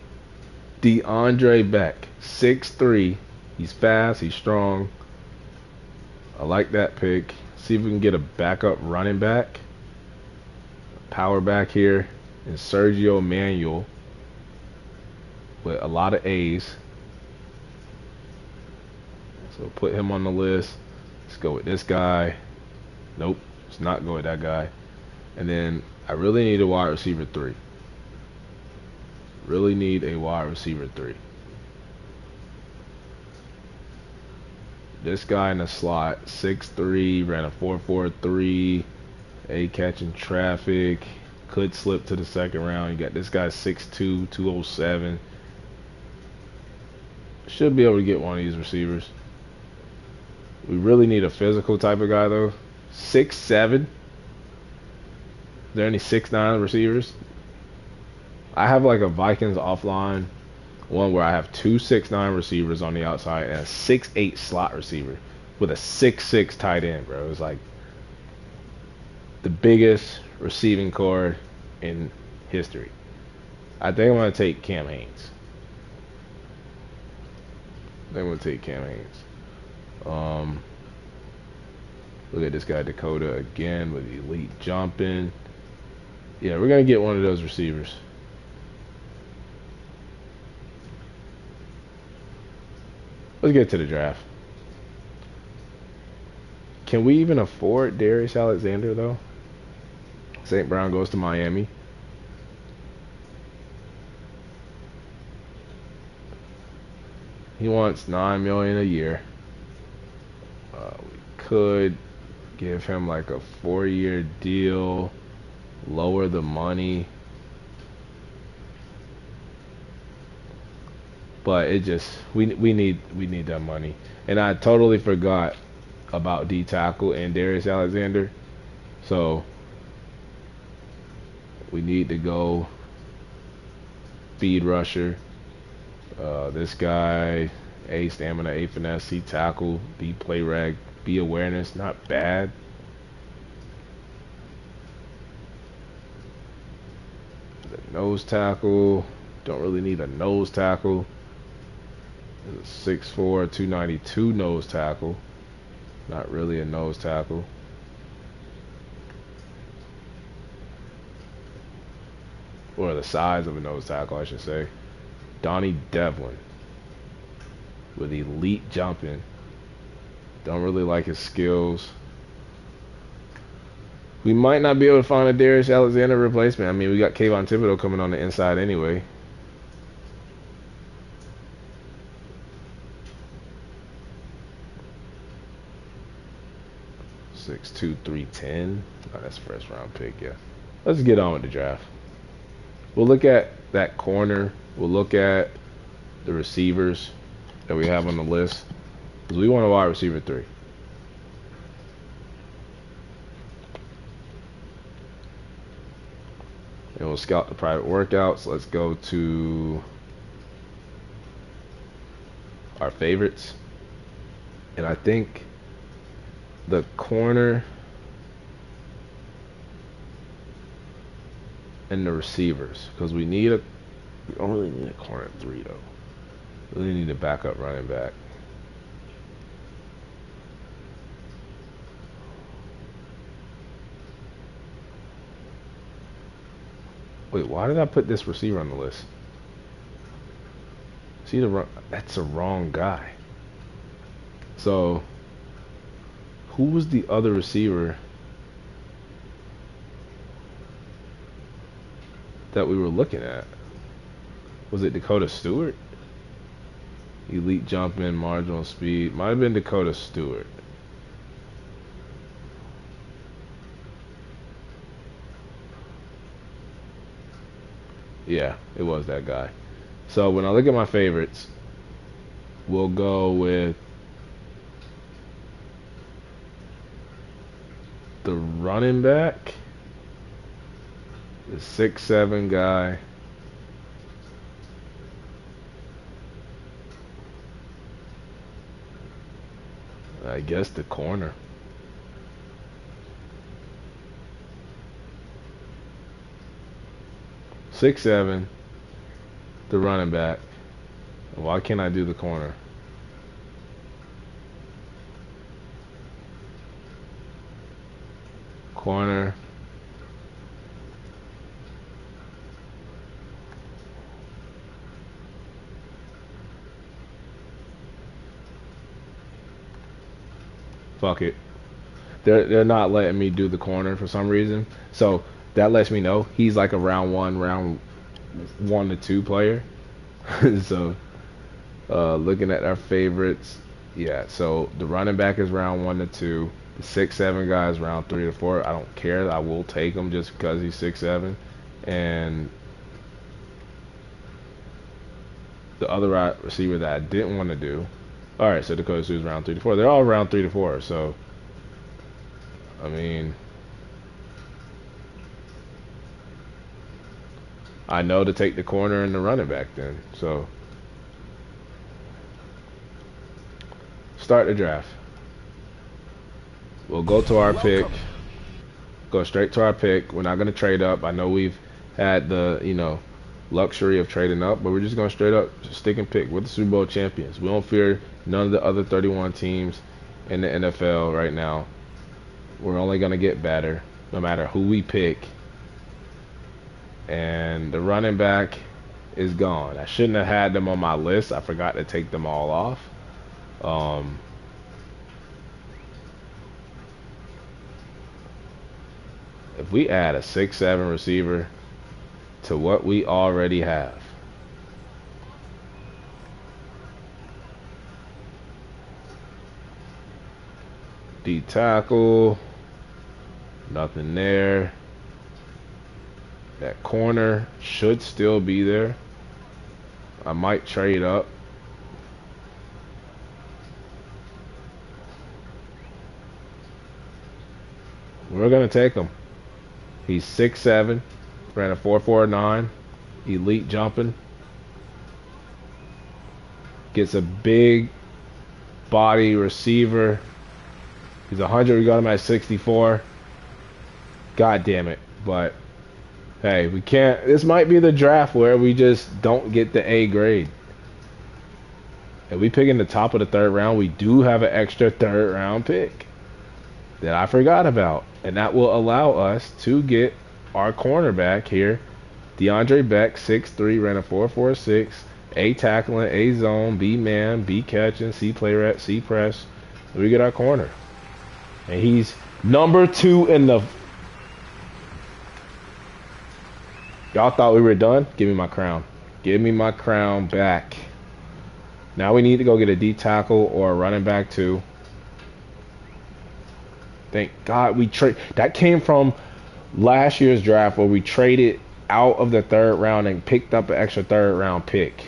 Speaker 1: DeAndre Beck. 6'3". He's fast. He's strong. I like that pick. See if we can get a backup running back. Power back here. And Sergio Manuel with a lot of A's. So put him on the list. Let's go with this guy. Nope, let's not go with that guy. And then I really need a wide receiver 3. Really need a wide receiver 3. This guy in the slot, 6'3", ran a 4.43, A catching traffic, could slip to the second round. You got this guy 6'2", 207. Should be able to get one of these receivers. We really need a physical type of guy though. 6'7". Is there any 6'9" receivers? I have like a Vikings offline one where I have 2 6'9" receivers on the outside and a 6'8" slot receiver with a 6'6" tight end, bro. It was like the biggest receiving core in history. I think I'm gonna take Cam Haynes. Look at this guy Dakota again with elite jumping. Yeah, we're gonna get one of those receivers. Let's get to the draft. Can we even afford Darius Alexander though? St. Brown goes to Miami. He wants $9 million a year. We could give him like a 4-year deal, lower the money. But it just we need that money. And I totally forgot about D tackle and Darius Alexander. So we need to go speed rusher. This guy, A stamina, A finesse, C tackle, B play rag, B awareness, not bad. The nose tackle, don't really need a nose tackle. 6'4", 292 nose tackle. Not really a nose tackle. Or the size of a nose tackle, I should say. Donnie Devlin with elite jumping. Don't really like his skills. We might not be able to find a Darius Alexander replacement. I mean, we got Kayvon Thibodeau coming on the inside anyway. Six two 310. Oh, that's first round pick, yeah. Let's get on with the draft. We'll look at that corner. We'll look at the receivers that we have on the list. Because we want a wide receiver 3. And we'll scout the private workouts. Let's go to our favorites. And I think the corner and the receivers, because we don't really need a corner 3 though. We really need a backup running back. Wait, why did I put this receiver on the list? See that's the wrong guy. So who was the other receiver that we were looking at? Was it Dakota Stewart? Elite jumping, marginal speed. Might have been Dakota Stewart. Yeah, it was that guy. So when I look at my favorites, we'll go with the running back, the 6'7" guy. I guess the corner. Six seven, the running back. Why can't I do the corner? Corner. Fuck it. They're not letting me do the corner for some reason. So that lets me know he's like a round 1 to 2 player. So looking at our favorites, yeah. So the running back is round 1 to 2. The 6'7" guy is round 3 to 4. I don't care. I will take him just because he's 6'7". And the other receiver that I didn't want to do. All right, so Dakota Sue's round 3 to 4. They're all round 3 to 4. So I mean, I know to take the corner and the running back then. So start the draft. We'll go to our pick. Go straight to our pick. We're not going to trade up. I know we've had the, luxury of trading up, but we're just going to straight up stick and pick. We're the Super Bowl champions. We don't fear none of the other 31 teams in the NFL right now. We're only going to get better no matter who we pick. And the running back is gone. I shouldn't have had them on my list. I forgot to take them all off. If we add a 6'7" receiver to what we already have, D tackle, nothing there. That corner should still be there. I might trade up. We're gonna take him. He's 6'7", ran a 4.49, elite jumping. Gets a big body receiver. He's 100. We got him at 64. God damn it! But hey, we can't. This might be the draft where we just don't get the A grade. If we pick in the top of the 3rd round, we do have an extra 3rd round pick that I forgot about. And that will allow us to get our cornerback here. DeAndre Beck, 6'3", ran a 4.46. A tackling, A zone, B man, B catching, C play rep, C press. We get our corner. And he's number 2 in the... Y'all thought we were done? Give me my crown. Give me my crown back. Now we need to go get a D tackle or a running back too. Thank God we trade. That came from last year's draft where we traded out of the 3rd round and picked up an extra 3rd round pick.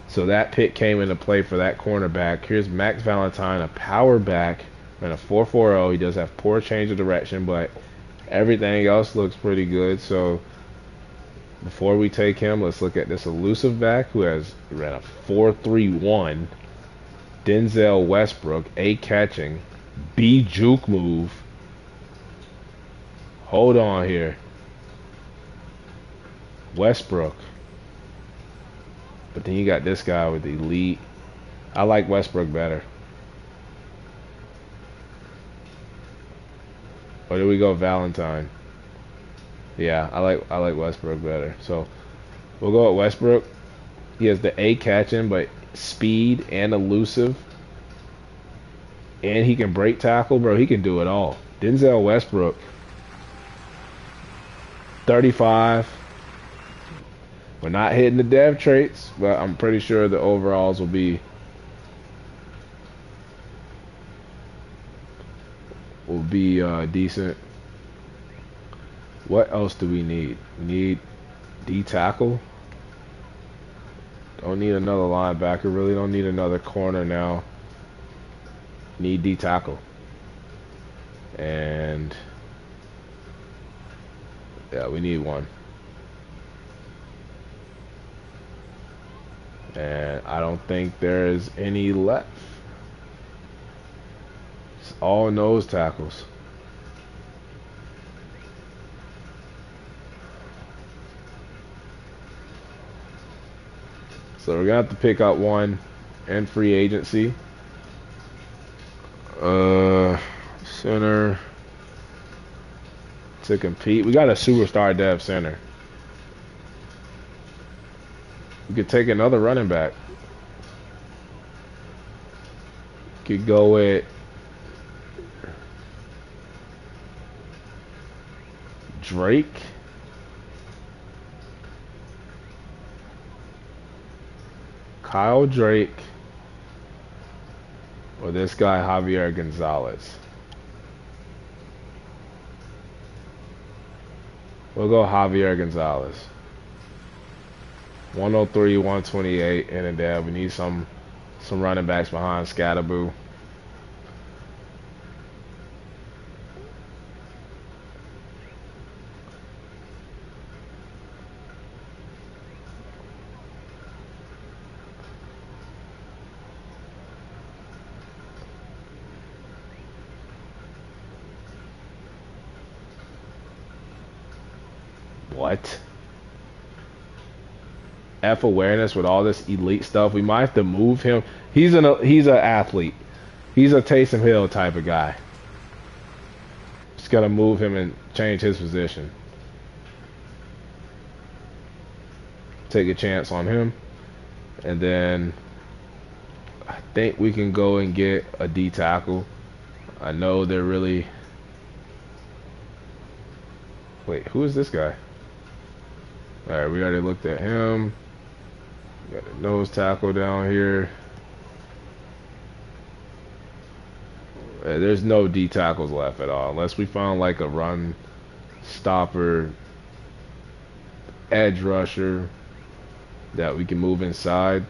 Speaker 1: So that pick came into play for that cornerback. Here's Max Valentine, a power back, and a 4.40. He does have poor change of direction, but everything else looks pretty good. So before we take him, let's look at this elusive back who ran a 4.31. Denzel Westbrook, A catching, B juke move. Hold on here. Westbrook. But then you got this guy with the elite. I like Westbrook better. Or do we go Valentine? Yeah, I like Westbrook better. So we'll go with Westbrook. He has the A catching, but speed and elusive. And he can break tackle, bro. He can do it all. Denzel Westbrook, 35. We're not hitting the dev traits, but I'm pretty sure the overalls will be decent. What else do we need? We need D tackle. Don't need another linebacker. Really don't need another corner now. Need D tackle. And yeah, we need one. And I don't think there is any left. It's all nose tackles. So we're gonna have to pick up one in free agency. Center to compete. We got a superstar dev center. We could take another running back. Could go with Drake. Kyle Drake. Or this guy, Javier Gonzalez. We'll go Javier Gonzalez. 103, 128, and then we need some running backs behind Scatterboo. What? F awareness with all this elite stuff. We might have to move him. He's an athlete. He's a Taysom Hill type of guy. Just gotta move him and change his position. Take a chance on him, and then I think we can go and get a D tackle. I know they're really. Wait, who is this guy? All right, we already looked at him. Got a nose tackle down here. There's no D tackles left at all, unless we found like a run stopper, edge rusher that we can move inside.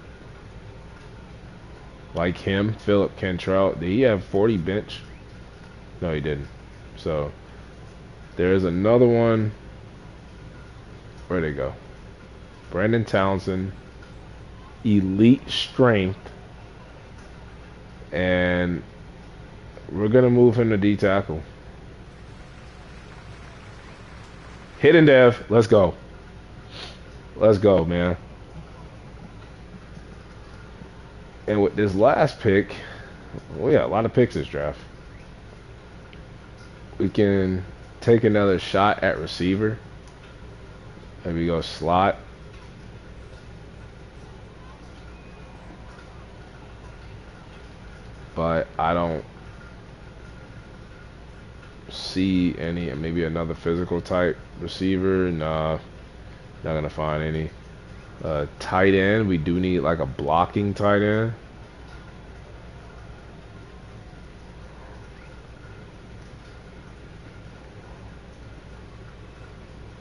Speaker 1: Like him, Philip Cantrell. Did he have 40 bench? No, he didn't. So there's another one. Where'd it go? Brandon Townsend, elite strength, and we're gonna move him to D tackle. Hidden dev, let's go. Let's go, man. And with this last pick, we got a lot of picks this draft. We can take another shot at receiver. Maybe go slot. But I don't see any. Maybe another physical type receiver. Nah, not gonna find any. Tight end. We do need like a blocking tight end.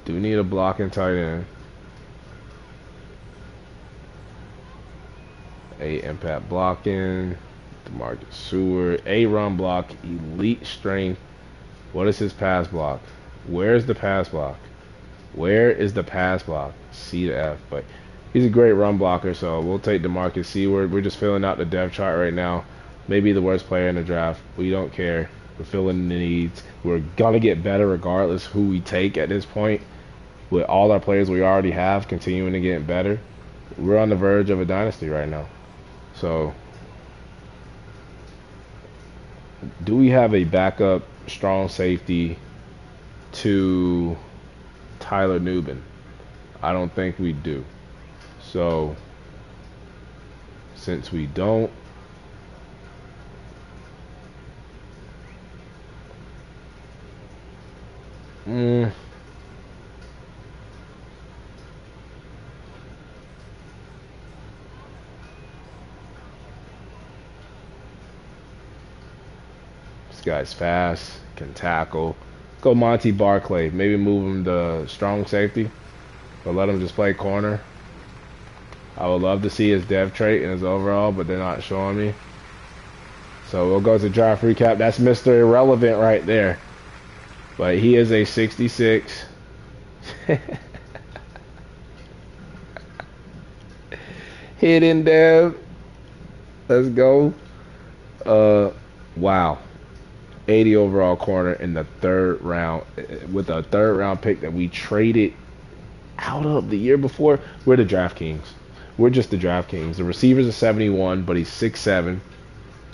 Speaker 1: Do need a blocking tight end. A impact blocking. DeMarcus Seward. A run block. Elite strength. What is his pass block? Where's the pass block? Where is the pass block? C to F. But he's a great run blocker, so we'll take DeMarcus Seward. We're just filling out the depth chart right now. Maybe the worst player in the draft. We don't care. We're filling the needs. We're gonna get better regardless who we take at this point. With all our players we already have continuing to get better, we're on the verge of a dynasty right now. So, do we have a backup strong safety to Tyler Nubin? I don't think we do. So, since we don't, this guy's fast, can tackle. Go Monty Barclay. Maybe move him to strong safety, but let him just play corner. I would love to see his dev trait and his overall, but they're not showing me. So we'll go to draft recap. That's Mr. Irrelevant right there. But he is a 66. Hidden dev. Let's go. Wow. 80 overall corner in the third round with a third round pick that we traded out of the year before. We're the draft kings. We're just the draft kings. The receiver's a 71, but he's 6'7".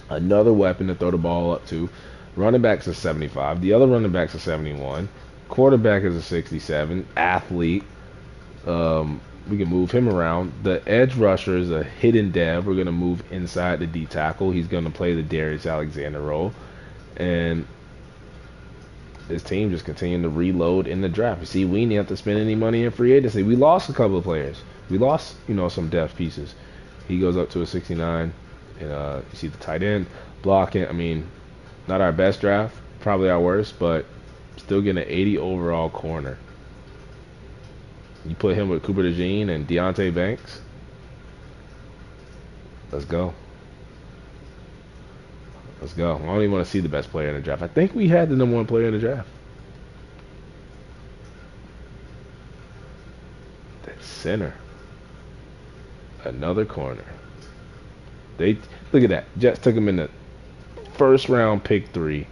Speaker 1: Another weapon to throw the ball up to. Running back's a 75. The other running back's a 71. Quarterback is a 67. Athlete. We can move him around. The edge rusher is a hidden dev. We're going to move inside the D tackle. He's going to play the Darius Alexander role. And this team just continuing to reload in the draft. You see, we didn't have to spend any money in free agency. We lost a couple of players. We lost, some depth pieces. He goes up to a 69, and you see the tight end blocking. I mean, not our best draft, probably our worst, but still getting an 80 overall corner. You put him with Cooper DeJean and Deontay Banks. Let's go. Let's go. I don't even want to see the best player in the draft. I think we had the number one player in the draft. That center. Another corner. They look at that. Jets took him in the first round, pick 3.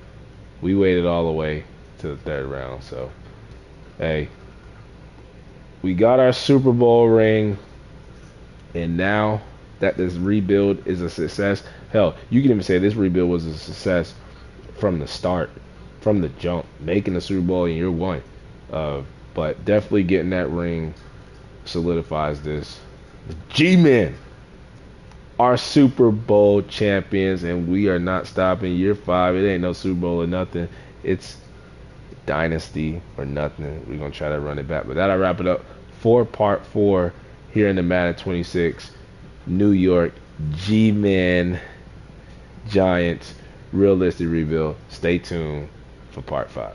Speaker 1: We waited all the way to the 3rd round. So, hey, we got our Super Bowl ring, and now that this rebuild is a success. Hell, you can even say this rebuild was a success from the start, from the jump, making the Super Bowl in year 1. But definitely getting that ring solidifies this. G-Men, our Super Bowl champions, and we are not stopping. Year 5, it ain't no Super Bowl or nothing. It's dynasty or nothing. We're going to try to run it back. But that'll wrap it up for part 4 here in the Madden 26 New York G-Men Giants realistic rebuild. Stay tuned for part 5.